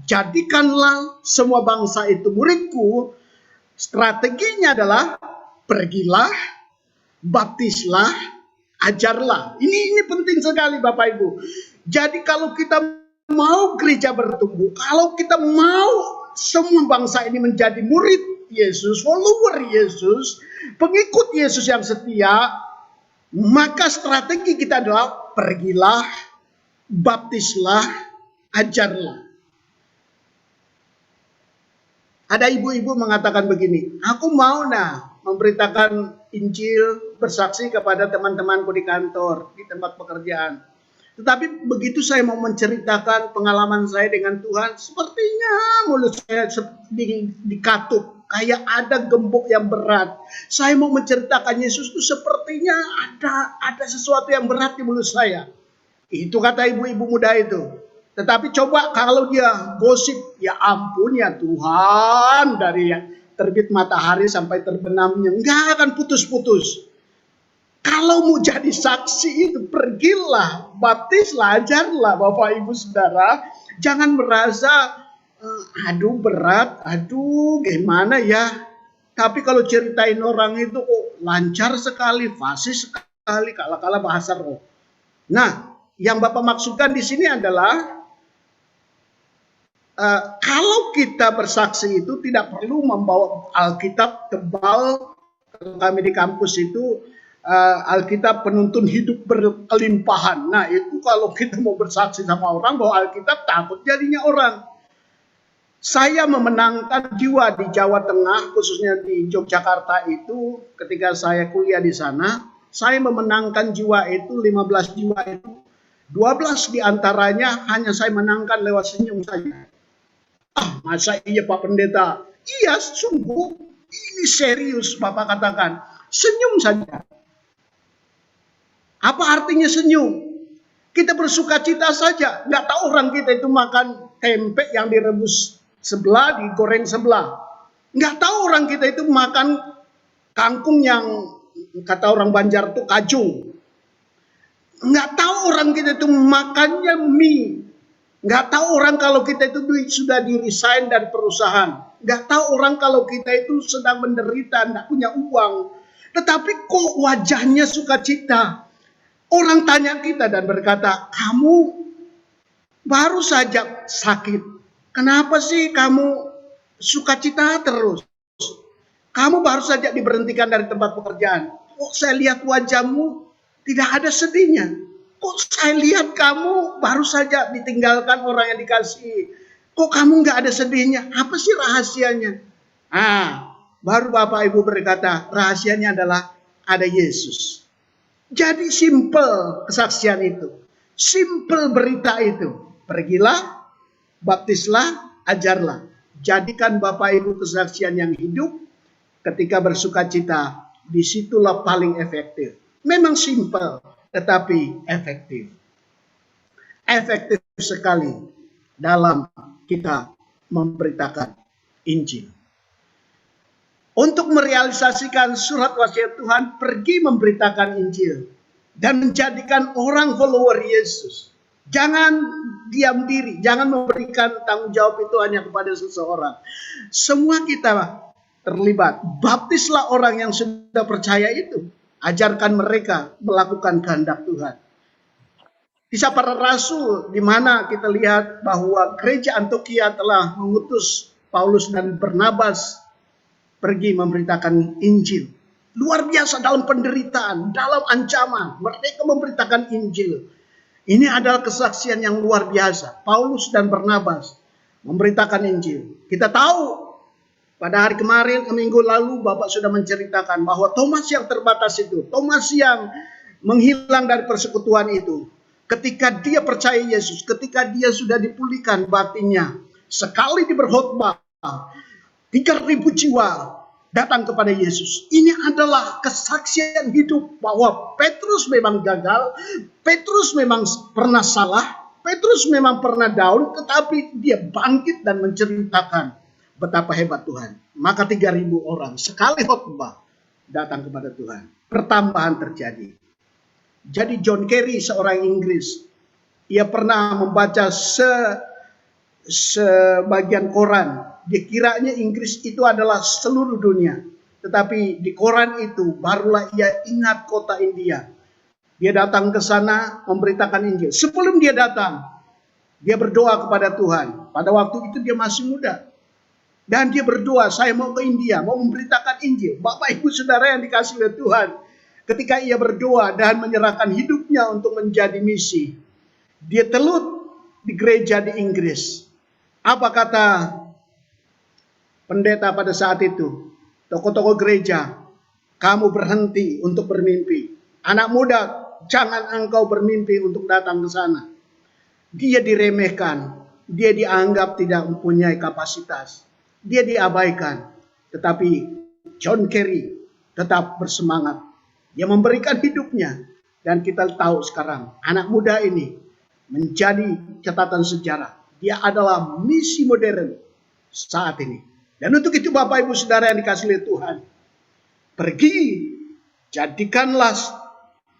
jadikanlah semua bangsa itu muridku, strateginya adalah pergilah, baptislah, ajarlah. Ini penting sekali Bapak Ibu. Jadi kalau kita mau gereja bertumbuh, kalau kita mau semua bangsa ini menjadi murid Yesus, follower Yesus, pengikut Yesus yang setia, maka strategi kita adalah pergilah, baptislah, ajarlah. Ada ibu-ibu mengatakan begini, aku mau memberitakan Injil, bersaksi kepada teman-temanku di kantor, di tempat pekerjaan. Tetapi begitu saya mau menceritakan pengalaman saya dengan Tuhan, sepertinya mulut saya dikatup, kayak ada gembok yang berat. Saya mau menceritakan Yesus itu sepertinya ada sesuatu yang berat di mulut saya. Itu kata ibu-ibu muda itu. Tetapi coba kalau dia gosip, ya ampun ya Tuhan, dari terbit matahari sampai terbenamnya, enggak akan putus-putus. Kalau mau jadi saksi itu, pergilah, baptislah, ajarlah Bapak Ibu Saudara. Jangan merasa, aduh berat, aduh gimana ya. Tapi kalau ceritain orang itu lancar sekali, fasih sekali, kala-kala bahasa roh. Nah, yang Bapak maksudkan di sini adalah kalau kita bersaksi itu tidak perlu membawa Alkitab tebal. Kami di kampus itu Alkitab penuntun hidup berkelimpahan. Nah itu kalau kita mau bersaksi sama orang bawa Alkitab, takut jadinya orang. Saya memenangkan jiwa di Jawa Tengah, khususnya di Yogyakarta itu, ketika saya kuliah di sana, saya memenangkan jiwa itu, 15 jiwa itu, 12 diantaranya hanya saya menangkan lewat senyum saja. Masa iya Pak Pendeta? Iya, sungguh ini serius Bapak katakan. Senyum saja. Apa artinya senyum? Kita bersuka cita saja. Nggak tahu orang kita itu makan tempe yang direbus sebelah, digoreng sebelah. Nggak tahu orang kita itu makan kangkung yang kata orang Banjar itu kajung. Nggak tahu orang kita itu makannya mie. Nggak tahu orang kalau kita itu sudah di-resign dari perusahaan. Nggak tahu orang kalau kita itu sedang menderita, nggak punya uang. Tetapi kok wajahnya sukacita. Orang tanya kita dan berkata, kamu baru saja sakit. Kenapa sih kamu sukacita terus? Kamu baru saja diberhentikan dari tempat pekerjaan. Kok saya lihat wajahmu tidak ada sedihnya. Kok saya lihat kamu baru saja ditinggalkan orang yang dikasihi. Kok kamu nggak ada sedihnya? Apa sih rahasianya? Baru Bapak Ibu berkata, rahasianya adalah ada Yesus. Jadi simple kesaksian itu. Simple berita itu. Pergilah, baptislah, ajarlah. Jadikan Bapak Ibu kesaksian yang hidup. Ketika bersuka cita, disitulah paling efektif. Memang simple, tetapi efektif. Efektif sekali dalam kita memberitakan Injil. Untuk merealisasikan surat wasiat Tuhan, pergi memberitakan Injil dan menjadikan orang follower Yesus. Jangan diam diri, jangan memberikan tanggung jawab itu hanya kepada seseorang. Semua kita terlibat. Baptislah orang yang sudah percaya itu. Ajarkan mereka melakukan kehendak Tuhan. Kisah para rasul, di mana kita lihat bahwa gereja Antiokhia telah mengutus Paulus dan Barnabas pergi memberitakan Injil. Luar biasa dalam penderitaan, dalam ancaman, mereka memberitakan Injil. Ini adalah kesaksian yang luar biasa. Paulus dan Barnabas memberitakan Injil. Kita tahu Pada hari kemarin, minggu lalu, Bapak sudah menceritakan bahwa Thomas yang terbatas itu, Thomas yang menghilang dari persekutuan itu, ketika dia percaya Yesus, ketika dia sudah dipulihkan batinnya, sekali diberkhotbah, 3.000 jiwa datang kepada Yesus. Ini adalah kesaksian hidup bahwa Petrus memang gagal, Petrus memang pernah salah, Petrus memang pernah down, tetapi dia bangkit dan menceritakan betapa hebat Tuhan. Maka 3.000 orang sekali khotbah datang kepada Tuhan. Pertambahan terjadi. Jadi John Kerry, seorang Inggris, ia pernah membaca sebagian koran. Dia kiranya Inggris itu adalah seluruh dunia. Tetapi di koran itu barulah ia ingat kota India. Dia datang ke sana memberitakan Injil. Sebelum dia datang, dia berdoa kepada Tuhan. Pada waktu itu dia masih muda. Dan dia berdoa, saya mau ke India, mau memberitakan Injil. Bapak, Ibu, Saudara yang dikasihi oleh Tuhan. Ketika ia berdoa dan menyerahkan hidupnya untuk menjadi misi, dia telut di gereja di Inggris. Apa kata pendeta pada saat itu? Tokoh-tokoh gereja, kamu berhenti untuk bermimpi. Anak muda, jangan engkau bermimpi untuk datang ke sana. Dia diremehkan, dia dianggap tidak mempunyai kapasitas. Dia diabaikan, tetapi John Kerry tetap bersemangat. Dia memberikan hidupnya, dan kita tahu sekarang anak muda ini menjadi catatan sejarah. Dia adalah misi modern saat ini. Dan untuk itu Bapak, Ibu, Saudara yang dikasihi oleh Tuhan, pergi, jadikanlah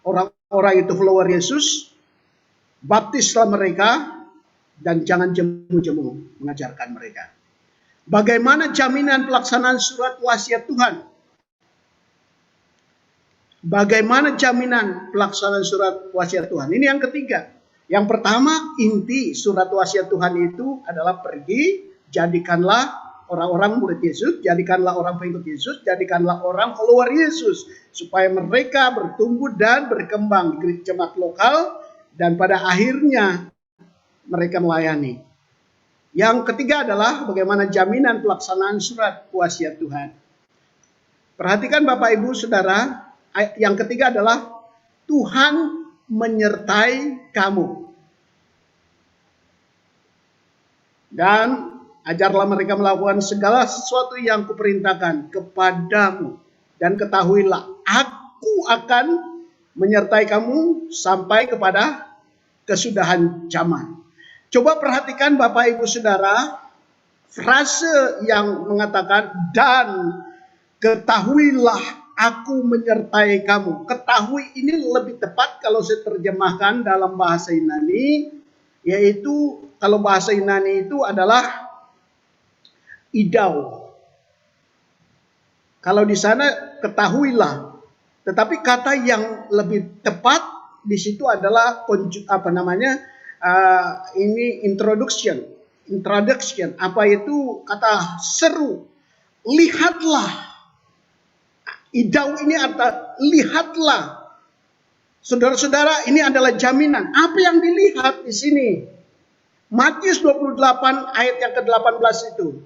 orang-orang itu follower Yesus, baptislah mereka, dan jangan jemu-jemu mengajarkan mereka. Bagaimana jaminan pelaksanaan surat wasiat Tuhan? Bagaimana jaminan pelaksanaan surat wasiat Tuhan? Ini yang ketiga. Yang pertama, inti surat wasiat Tuhan itu adalah pergi, jadikanlah orang-orang murid Yesus, jadikanlah orang pengikut Yesus, jadikanlah orang follower Yesus, supaya mereka bertumbuh dan berkembang di jemaat lokal, dan pada akhirnya mereka melayani. Yang ketiga adalah bagaimana jaminan pelaksanaan surat wasiat Tuhan. Perhatikan Bapak, Ibu, Saudara, yang ketiga adalah Tuhan menyertai kamu. Dan ajarlah mereka melakukan segala sesuatu yang kuperintahkan kepadamu. Dan ketahuilah, aku akan menyertai kamu sampai kepada kesudahan zaman. Coba perhatikan Bapak, Ibu, Saudara, frase yang mengatakan dan ketahuilah aku menyertai kamu. Ketahui ini lebih tepat kalau saya terjemahkan dalam bahasa Yunani, yaitu kalau bahasa Yunani itu adalah idau. Kalau di sana ketahuilah, tetapi kata yang lebih tepat di situ adalah ini introduction. Apa itu? Kata seru. Lihatlah. Idau ini artinya lihatlah. Saudara-saudara, ini adalah jaminan. Apa yang dilihat di sini? Matius 28 ayat yang ke-18 itu.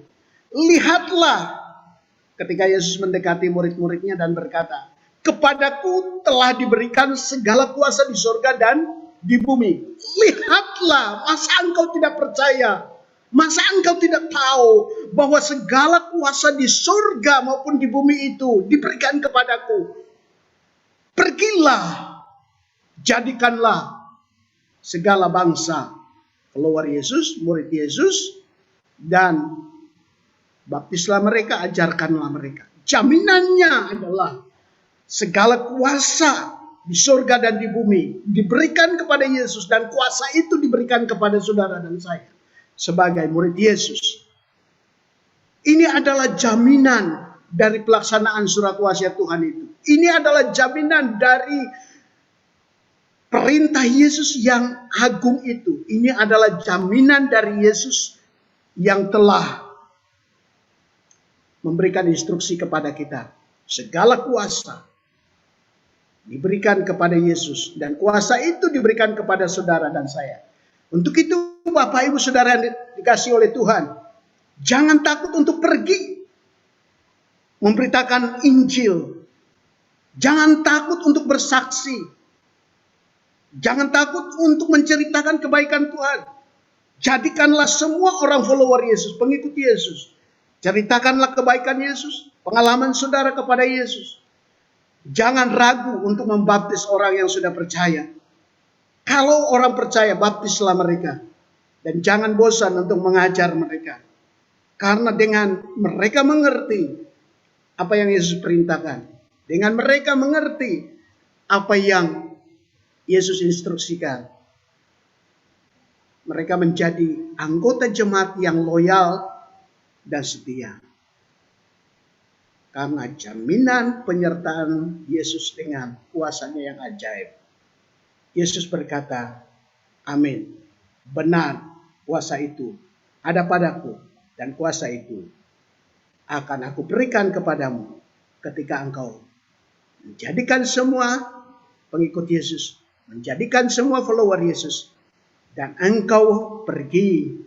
Lihatlah. Ketika Yesus mendekati murid-muridnya dan berkata, kepadaku telah diberikan segala kuasa di surga dan di bumi. Lihatlah, masa engkau tidak percaya? Masa engkau tidak tahu bahwa segala kuasa di surga maupun di bumi itu diberikan kepadaku? Pergilah, jadikanlah segala bangsa follower Yesus, murid Yesus, dan baptislah mereka, ajarkanlah mereka. Jaminannya adalah segala kuasa di surga dan di bumi diberikan kepada Yesus, dan kuasa itu diberikan kepada saudara dan saya sebagai murid Yesus. Ini adalah jaminan dari pelaksanaan surat wasiat Tuhan itu. Ini adalah jaminan dari perintah Yesus yang agung itu. Ini adalah jaminan dari Yesus yang telah memberikan instruksi kepada kita. Segala kuasa diberikan kepada Yesus, dan kuasa itu diberikan kepada saudara dan saya. Untuk itu Bapak, Ibu, Saudara yang dikasihi oleh Tuhan, jangan takut untuk pergi. memberitakan Injil. Jangan takut untuk bersaksi. Jangan takut untuk menceritakan kebaikan Tuhan. Jadikanlah semua orang follower Yesus, pengikut Yesus. Ceritakanlah kebaikan Yesus, pengalaman saudara kepada Yesus. Jangan ragu untuk membaptis orang yang sudah percaya. Kalau orang percaya, baptislah mereka. Dan jangan bosan untuk mengajar mereka. Karena dengan mereka mengerti apa yang Yesus perintahkan. Dengan mereka mengerti apa yang Yesus instruksikan. Mereka menjadi anggota jemaat yang loyal dan setia. Karena jaminan penyertaan Yesus dengan kuasanya yang ajaib. Yesus berkata, amin, benar kuasa itu ada padaku dan kuasa itu akan aku berikan kepadamu ketika engkau menjadikan semua pengikut Yesus, menjadikan semua follower Yesus, dan engkau pergi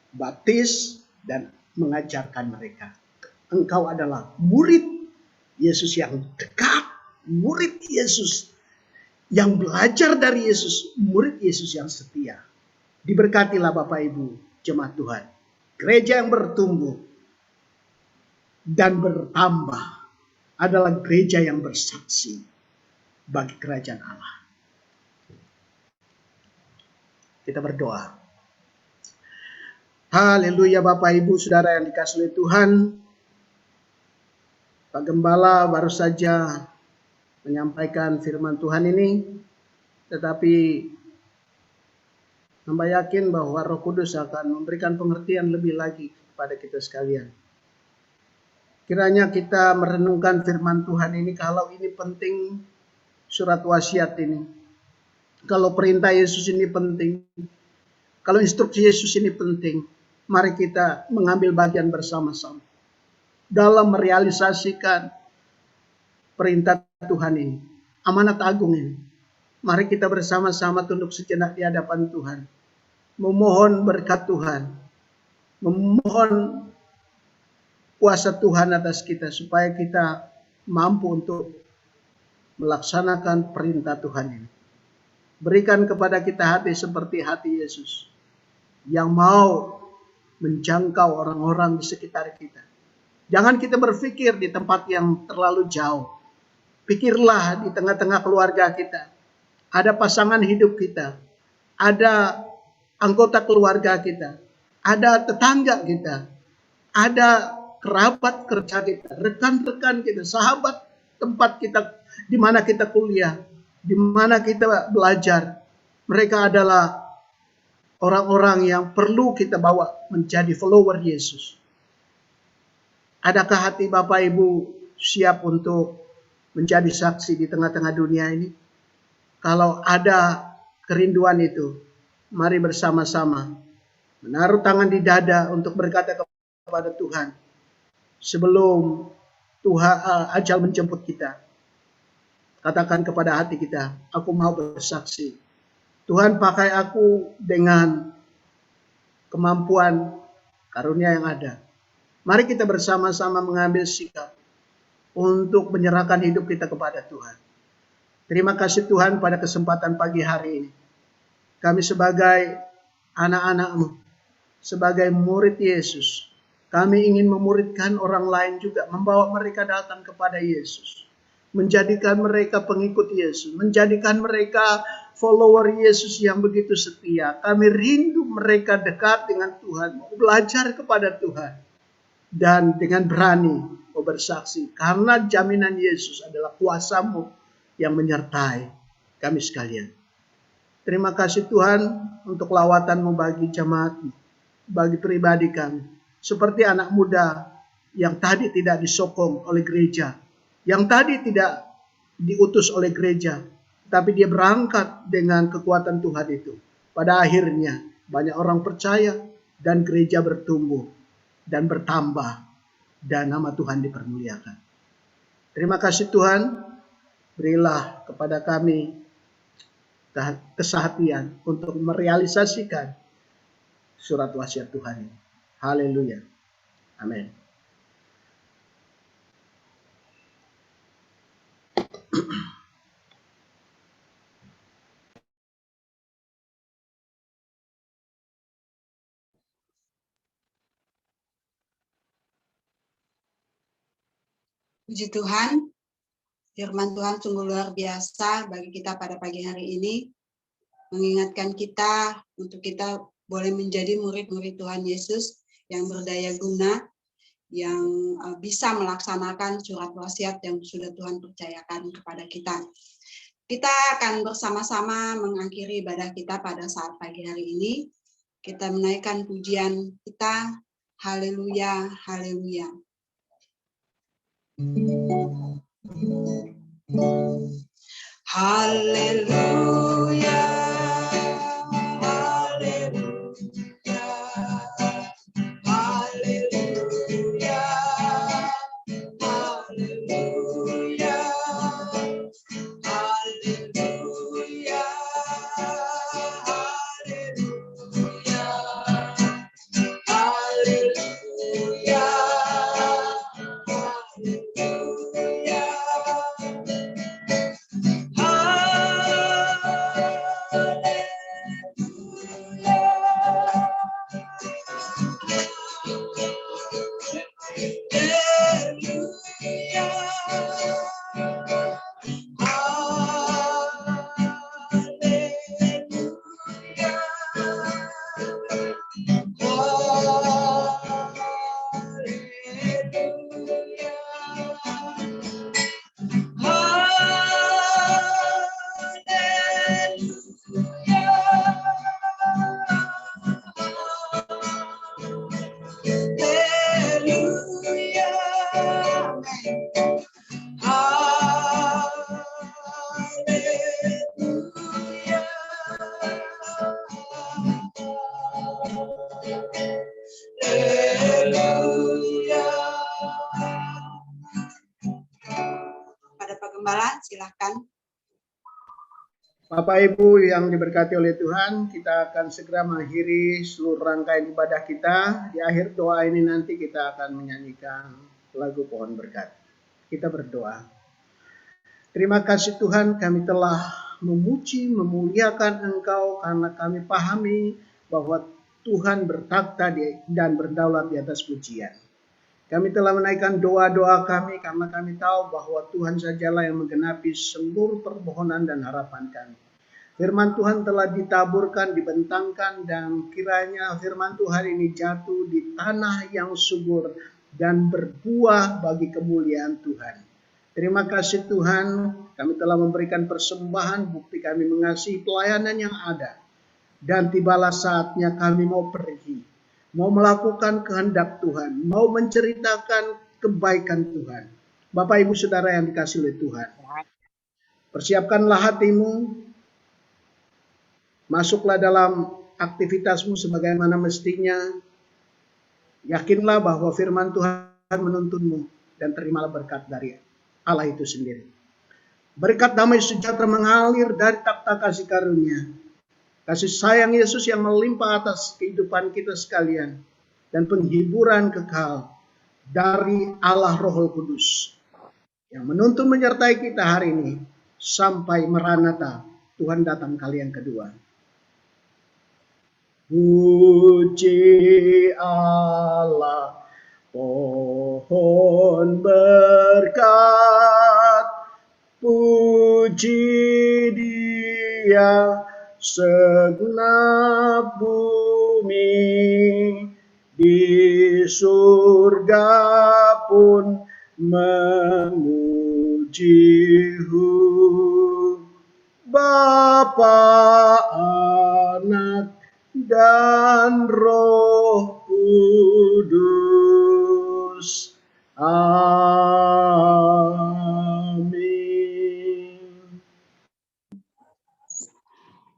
baptis dan mengajarkan mereka. Engkau adalah murid Yesus yang dekat, murid Yesus yang belajar dari Yesus, murid Yesus yang setia. Diberkatilah Bapak Ibu jemaat Tuhan. Gereja yang bertumbuh dan bertambah adalah gereja yang bersaksi bagi kerajaan Allah. Kita berdoa. Haleluya Bapak Ibu Saudara yang dikasihi oleh Tuhan. Pak Gembala baru saja menyampaikan firman Tuhan ini, tetapi hamba yakin bahwa Roh Kudus akan memberikan pengertian lebih lagi kepada kita sekalian. Kiranya kita merenungkan firman Tuhan ini, kalau ini penting surat wasiat ini. Kalau perintah Yesus ini penting. Kalau instruksi Yesus ini penting. Mari kita mengambil bagian bersama-sama dalam merealisasikan perintah Tuhan ini, amanat agung ini. Mari kita bersama-sama tunduk sejenak di hadapan Tuhan, memohon berkat Tuhan, memohon kuasa Tuhan atas kita, supaya kita mampu untuk melaksanakan perintah Tuhan ini. Berikan kepada kita hati seperti hati Yesus, yang mau menjangkau orang-orang di sekitar kita. Jangan kita berpikir di tempat yang terlalu jauh. Pikirlah di tengah-tengah keluarga kita. Ada pasangan hidup kita. Ada anggota keluarga kita. Ada tetangga kita. Ada kerabat kerja kita. Rekan-rekan kita. Sahabat tempat kita. Di mana kita kuliah. Di mana kita belajar. Mereka adalah orang-orang yang perlu kita bawa menjadi follower Yesus. Adakah hati Bapak Ibu siap untuk menjadi saksi di tengah-tengah dunia ini? Kalau ada kerinduan itu, mari bersama-sama menaruh tangan di dada untuk berkata kepada Tuhan, sebelum Tuhan ajal menjemput kita, katakan kepada hati kita, aku mau bersaksi. Tuhan, pakai aku dengan kemampuan karunia yang ada. Mari kita bersama-sama mengambil sikap untuk menyerahkan hidup kita kepada Tuhan. Terima kasih Tuhan pada kesempatan pagi hari ini. Kami sebagai anak-anak-Mu, sebagai murid Yesus, kami ingin memuridkan orang lain juga, membawa mereka datang kepada Yesus. Menjadikan mereka pengikut Yesus, menjadikan mereka follower Yesus yang begitu setia. Kami rindu mereka dekat dengan Tuhan, mau belajar kepada Tuhan. Dan dengan berani mau bersaksi, karena jaminan Yesus adalah kuasa-Mu yang menyertai kami sekalian. Terima kasih Tuhan untuk lawatan-Mu bagi jemaat-Mu, bagi pribadi kami. Seperti anak muda yang tadi tidak disokong oleh gereja, yang tadi tidak diutus oleh gereja, tapi dia berangkat dengan kekuatan Tuhan itu. Pada akhirnya banyak orang percaya dan gereja bertumbuh dan bertambah, dan nama Tuhan dipermuliakan. Terima kasih Tuhan, berilah kepada kami kesehatian untuk merealisasikan surat wasiat Tuhan ini. Haleluya. Amin. Puji Tuhan, firman Tuhan sungguh luar biasa bagi kita pada pagi hari ini, mengingatkan kita untuk kita boleh menjadi murid-murid Tuhan Yesus yang berdaya guna, yang bisa melaksanakan surat wasiat yang sudah Tuhan percayakan kepada kita. Kita akan bersama-sama mengakhiri ibadah kita pada saat pagi hari ini. Kita menaikkan pujian kita, haleluya, haleluya. Haleluya, haleluya, haleluya, haleluya, haleluya, haleluya, Pada Pak Gembala, silakan. Bapak Ibu yang diberkati oleh Tuhan, kita akan segera mengakhiri seluruh rangkaian ibadah kita. Di akhir doa ini nanti kita akan menyanyikan lagu Pohon Berkat. Kita berdoa. Terima kasih Tuhan, kami telah memuji, memuliakan Engkau karena kami pahami bahwa Tuhan bertakhta dan berdaulat di atas pujian. Kami telah menaikkan doa-doa kami karena kami tahu bahwa Tuhan sajalah yang menggenapi seluruh permohonan dan harapan kami. Firman Tuhan telah ditaburkan, dibentangkan, dan kiranya firman Tuhan ini jatuh di tanah yang subur dan berbuah bagi kemuliaan Tuhan. Terima kasih Tuhan, kami telah memberikan persembahan, bukti kami mengasihi pelayanan yang ada. Dan tibalah saatnya kami mau pergi, mau melakukan kehendak Tuhan, mau menceritakan kebaikan Tuhan. Bapak Ibu Saudara yang dikasihi oleh Tuhan, persiapkanlah hatimu, masuklah dalam aktivitasmu sebagaimana mestinya. Yakinlah bahwa firman Tuhan menuntunmu dan terimalah berkat dari Allah itu sendiri. Berkat damai sejahtera mengalir dari takhta kasih karunia. Kasih sayang Yesus yang melimpah atas kehidupan kita sekalian. Dan penghiburan kekal dari Allah Roh Kudus. Yang menuntun menyertai kita hari ini. Sampai Maranatha, Tuhan datang kali yang kedua. Puji Allah, pohon berkat. Puji Dia segenap bumi, di surga pun memuji-Hu. Bapa, Anak, dan Roh Kudus.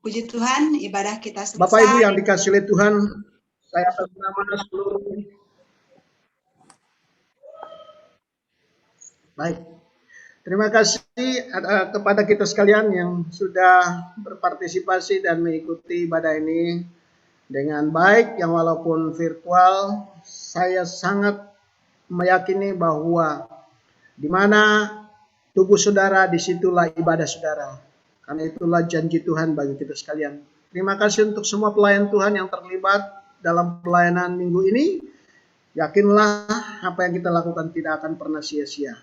Puji Tuhan, ibadah kita selesai. Bapak Ibu yang dikasihi oleh Tuhan, saya atas nama seluruh. Baik, terima kasih kepada kita sekalian yang sudah berpartisipasi dan mengikuti ibadah ini dengan baik. Yang walaupun virtual, saya sangat meyakini bahwa di mana tubuh saudara, disitulah ibadah saudara. Karena itulah janji Tuhan bagi kita sekalian. Terima kasih untuk semua pelayan Tuhan yang terlibat dalam pelayanan minggu ini. Yakinlah apa yang kita lakukan tidak akan pernah sia-sia.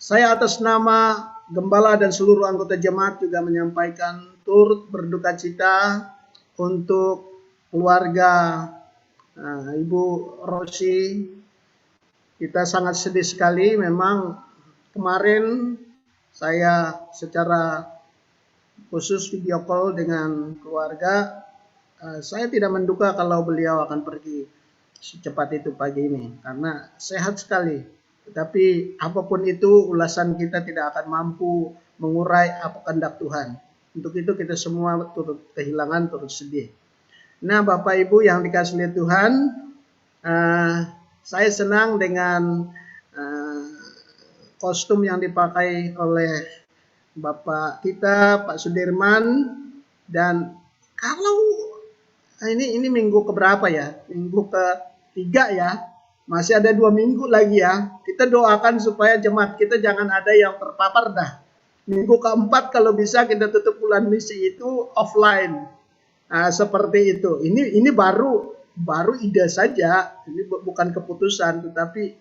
Saya atas nama Gembala dan seluruh anggota jemaat juga menyampaikan turut berduka cita untuk keluarga Ibu Rosi. Kita sangat sedih sekali. Memang kemarin saya secara khusus video call dengan keluarga. Saya tidak menduga kalau beliau akan pergi secepat itu pagi ini karena sehat sekali. Tetapi apapun itu, ulasan kita tidak akan mampu mengurai apa kehendak Tuhan. Untuk itu kita semua turut kehilangan, turut sedih. Nah, Bapak Ibu yang dikasihi oleh Tuhan, saya senang dengan kostum yang dipakai oleh Bapak kita, Pak Sudirman. Dan kalau ini minggu keberapa ya? Minggu ketiga ya. Masih ada 2 minggu lagi ya. Kita doakan supaya jemaat kita jangan ada yang terpapar dah. Minggu keempat kalau bisa kita tutup bulan misi itu offline. Seperti itu. Ini baru ide saja. Ini bukan keputusan, tetapi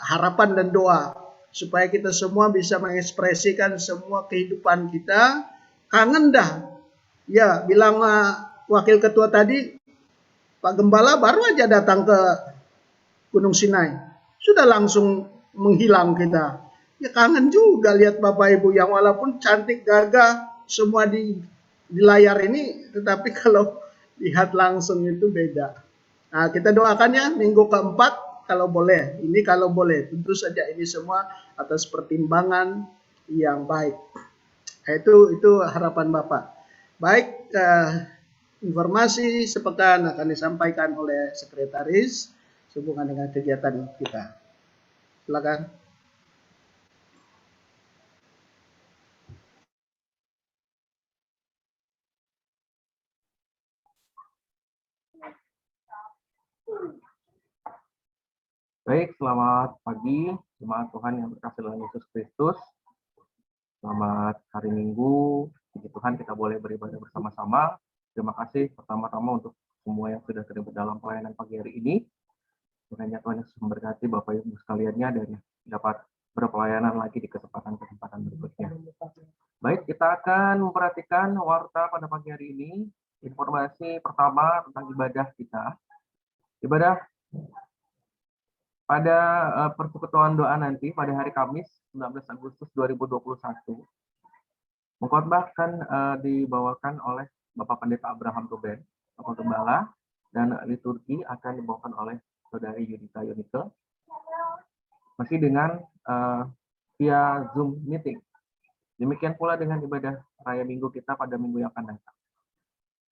harapan dan doa supaya kita semua bisa mengekspresikan semua kehidupan kita. Kangen dah. Ya, bilang wakil ketua tadi, Pak Gembala baru aja datang ke Gunung Sinai, sudah langsung menghilang kita. Ya kangen juga lihat Bapak Ibu yang walaupun cantik gagah semua di layar ini, tetapi kalau lihat langsung itu beda. Nah, kita doakan ya minggu keempat kalau boleh. Ini kalau boleh, tentu saja ini semua atas pertimbangan yang baik. Itu harapan Bapak. Baik, informasi sepekan akan disampaikan oleh sekretaris sehubungan dengan kegiatan kita. Silakan. Baik, selamat pagi jemaat Tuhan yang berkasih dalam Yesus Kristus. Selamat hari Minggu. Puji Tuhan kita boleh beribadah bersama-sama. Terima kasih pertama-tama untuk semua yang sudah terlibat dalam pelayanan pagi hari ini. Kiranya Tuhan Yesus memberkati Bapak Ibu sekaliannya dan dapat berpelayanan lagi di kesempatan-kesempatan berikutnya. Baik, kita akan memperhatikan warta pada pagi hari ini. Informasi pertama tentang ibadah kita. Ibadah pada persekutuan doa nanti pada hari Kamis 19 Agustus 2021 mengkhotbahkan dibawakan oleh Bapak Pendeta Abraham Ruben, Bapak Gembala, dan liturgi akan dibawakan oleh Saudari Yudita Yunike, masih dengan via Zoom meeting. Demikian pula dengan ibadah Raya Minggu kita pada minggu yang akan datang.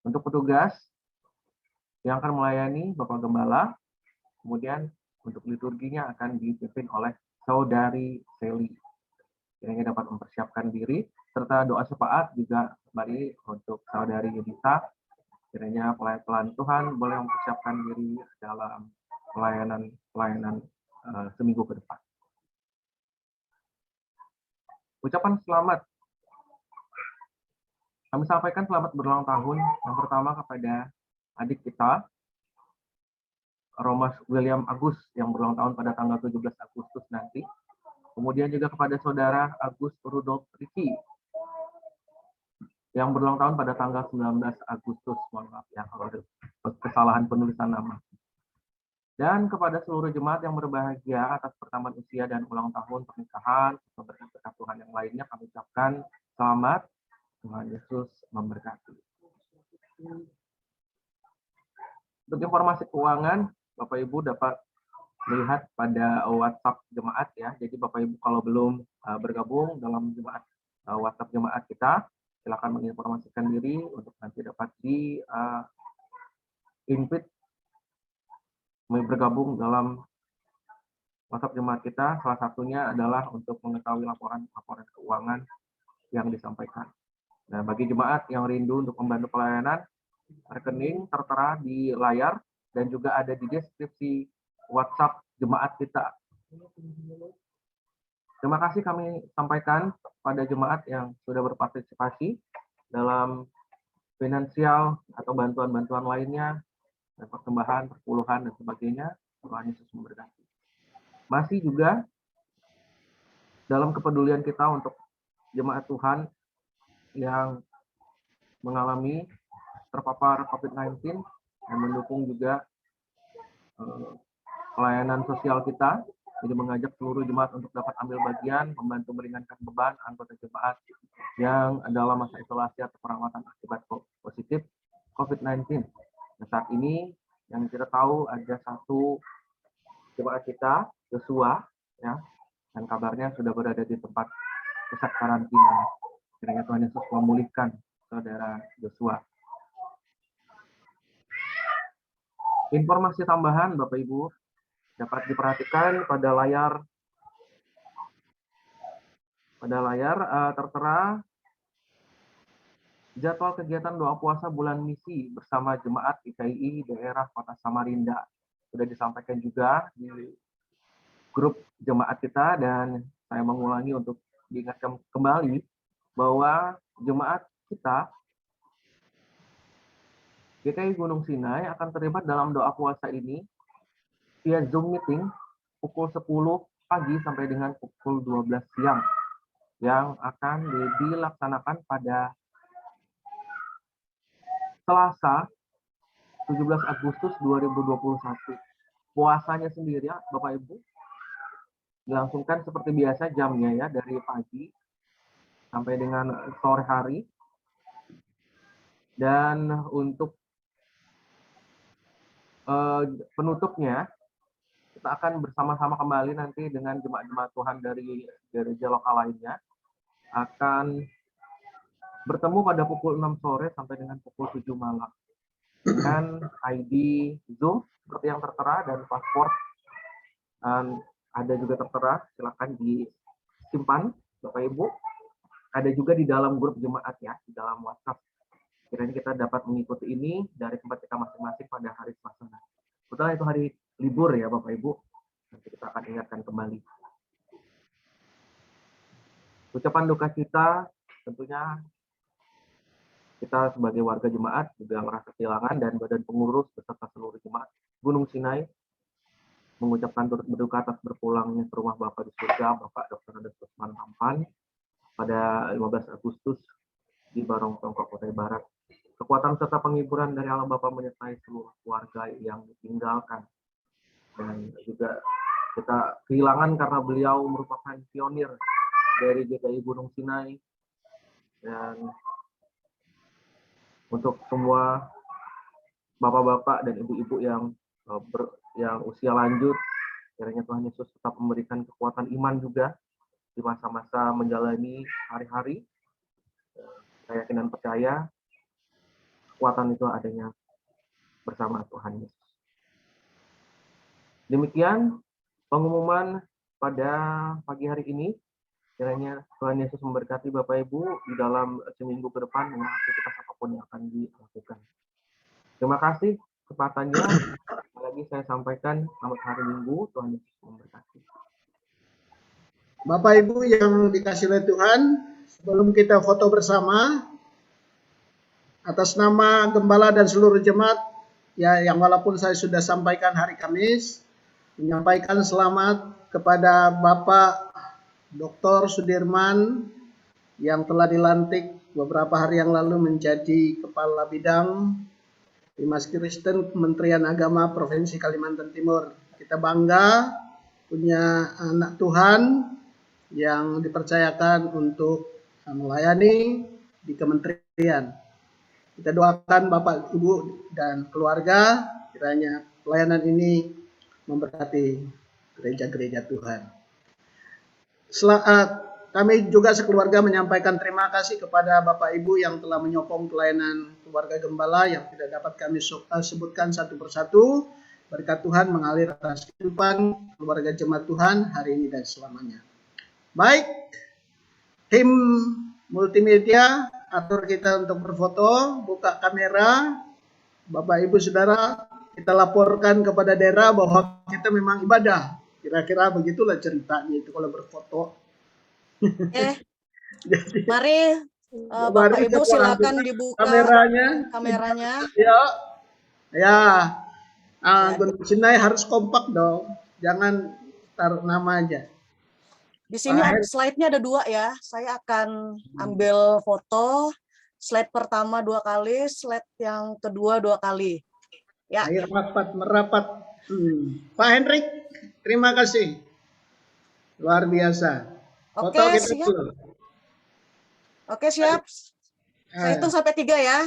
Untuk petugas yang akan melayani Bapak Gembala, kemudian untuk liturginya akan dipimpin oleh Saudari Seli. Kiranya dapat mempersiapkan diri, serta doa syafaat juga kembali untuk Saudari Yudita. Kiranya pelayan Tuhan boleh mempersiapkan diri dalam pelayanan seminggu ke depan. Ucapan selamat. Kami sampaikan selamat berulang tahun yang pertama kepada adik kita, Romas William Agus, yang berulang tahun pada tanggal 17 Agustus nanti. Kemudian juga kepada saudara Agus Rudolf Riki, yang berulang tahun pada tanggal 19 Agustus. Mohon maaf ya kalau ada kesalahan penulisan nama. Dan kepada seluruh jemaat yang berbahagia atas pertambahan usia dan ulang tahun pernikahan, berkat Tuhan yang lainnya, kami ucapkan selamat. Tuhan Yesus memberkati. Untuk informasi keuangan, Bapak Ibu dapat melihat pada WhatsApp jemaat ya. Jadi Bapak Ibu kalau belum bergabung dalam jemaat WhatsApp jemaat kita, silakan menginformasikan diri untuk nanti dapat di invite bergabung dalam WhatsApp jemaat kita. Salah satunya adalah untuk mengetahui laporan keuangan yang disampaikan. Nah, bagi jemaat yang rindu untuk membantu pelayanan, rekening tertera di layar dan juga ada di deskripsi WhatsApp jemaat kita. Terima kasih kami sampaikan pada jemaat yang sudah berpartisipasi dalam finansial atau bantuan-bantuan lainnya, persembahan, perpuluhan, dan sebagainya. Tuhan Yesus memberkati. Masih juga dalam kepedulian kita untuk jemaat Tuhan yang mengalami terpapar COVID-19 dan mendukung juga pelayanan sosial kita. Jadi mengajak seluruh jemaat untuk dapat ambil bagian, membantu meringankan beban anggota jemaat yang dalam masa isolasi atau perawatan akibat positif COVID-19. Nah, saat ini yang kita tahu ada satu jemaat kita, Joshua, ya, dan kabarnya sudah berada di tempat pusat karantina. Kiranya Tuhan Yesus memulihkan saudara Joshua. Informasi tambahan, Bapak Ibu, dapat diperhatikan pada layar tertera jadwal kegiatan doa puasa bulan misi bersama jemaat IKII daerah Kota Samarinda. Sudah disampaikan juga di grup jemaat kita, dan saya mengulangi untuk diingatkan kembali bahwa jemaat kita GKI Gunung Sinai akan terlibat dalam doa puasa ini via Zoom meeting pukul 10 pagi sampai dengan pukul 12 siang yang akan dilaksanakan pada Selasa 17 Agustus 2021. Puasanya sendiri ya Bapak Ibu dilangsungkan seperti biasa jamnya ya, dari pagi sampai dengan sore hari. Dan untuk penutupnya kita akan bersama-sama kembali nanti dengan jemaat-jemaat Tuhan dari gereja lokal lainnya, akan bertemu pada pukul 6 sore sampai dengan pukul 7 malam dengan ID Zoom seperti yang tertera, dan paspor ada juga tertera, silakan disimpan Bapak Ibu. Ada juga di dalam grup jemaat ya, di dalam WhatsApp. Kiranya kita dapat mengikuti ini dari tempat kita masing-masing pada hari Selasa. Betul, itu hari libur ya Bapak Ibu. Nanti kita akan ingatkan kembali. Ucapan duka kita tentunya kita sebagai warga jemaat juga merasa kehilangan, dan badan pengurus beserta seluruh jemaat Gunung Sinai mengucapkan turut berduka atas berpulangnya ke rumah Bapak di surga, Bapak Dr. Andes Usman Tampan pada 15 Agustus di Barong Tongkok, Kutai Barat. Kekuatan serta penghiburan dari Allah Bapa menyertai seluruh keluarga yang ditinggalkan. Dan juga kita kehilangan karena beliau merupakan pionir dari GKI Gunung Sinai. Dan untuk semua bapak-bapak dan ibu-ibu yang usia lanjut, kiranya Tuhan Yesus tetap memberikan kekuatan iman juga di masa-masa menjalani hari-hari. Saya yakin dan percaya kekuatan itu adanya bersama Tuhan Yesus. Demikian pengumuman pada pagi hari ini. Kiranya Tuhan Yesus memberkati Bapak Ibu di dalam seminggu ke depan dengan aktivitas apapun yang akan dilakukan. Terima kasih kesempatannya. Sekali lagi saya sampaikan selamat hari Minggu, Tuhan Yesus memberkati. Bapak Ibu yang dikasih oleh Tuhan, sebelum kita foto bersama, atas nama Gembala dan seluruh jemaat, ya yang walaupun saya sudah sampaikan hari Kamis, menyampaikan selamat kepada Bapak Dr. Sudirman yang telah dilantik beberapa hari yang lalu menjadi Kepala Bidang Dimas Kristen Kementerian Agama Provinsi Kalimantan Timur. Kita bangga punya anak Tuhan yang dipercayakan untuk melayani di kementerian. Kita doakan Bapak, Ibu, dan keluarga, kiranya pelayanan ini memberkati gereja-gereja Tuhan. Kami juga sekeluarga menyampaikan terima kasih kepada Bapak Ibu yang telah menyokong pelayanan keluarga Gembala yang tidak dapat kami sebutkan satu persatu. Berkat Tuhan mengalir atas kehidupan keluarga jemaat Tuhan hari ini dan selamanya. Baik, tim multimedia, atur kita untuk berfoto, buka kamera. Bapak Ibu Saudara, kita laporkan kepada daerah bahwa kita memang ibadah. Kira-kira begitulah ceritanya itu kalau berfoto. Jadi, mari Bapak Ibu silakan dibuka kameranya. Ya. Gunung Sinai harus kompak dong. Jangan taruh nama aja. Di sini slide-nya ada 2 ya. Saya akan ambil foto. Slide pertama 2 kali, slide yang kedua 2 kali. Ya. Ayo merapat. Pak Hendrik, terima kasih. Luar biasa. Foto Oke, kita siap. dulu. Oke, siap. Saya hitung sampai 3 ya.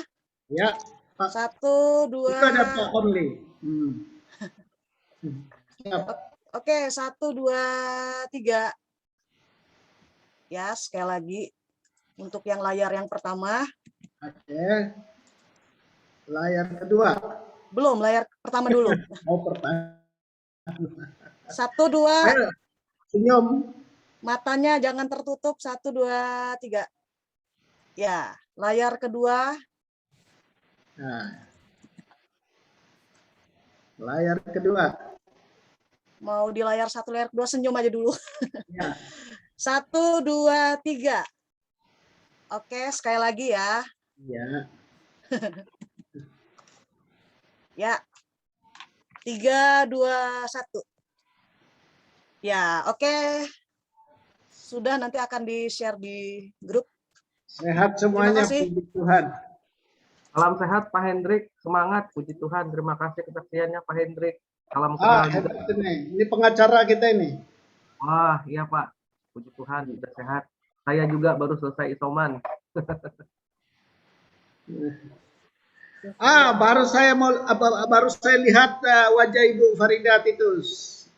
Ya, Pak. 1, 2. Itu ada Pak Only. Siap. Oke, 1, 2, 3. Ya, sekali lagi. Untuk yang layar yang pertama. Oke. Layar kedua. Belum, layar pertama dulu. Oh, pertama. 1, 2. Ayo, senyum. Matanya jangan tertutup. 1, 2, 3. Ya, layar kedua. Nah. Layar kedua. Mau di layar 1, layar kedua, senyum aja dulu. Ya. 1, 2, 3. Oke, sekali lagi ya. Ya. Ya. 3, 2, 1. Ya, oke. Sudah, nanti akan di-share di grup. Sehat semuanya, Terima kasih. puji Tuhan. Salam sehat Pak Hendrik, semangat, puji Tuhan. Terima kasih kesaksiannya Pak Hendrik. Salam kenal juga. Hebat ini pengacara kita ini. Wah, iya Pak. Puji Tuhan, sudah sehat. Saya juga baru selesai isoman. Baru saya lihat wajah Ibu Farida Titus.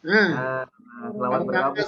Selamat bergabung.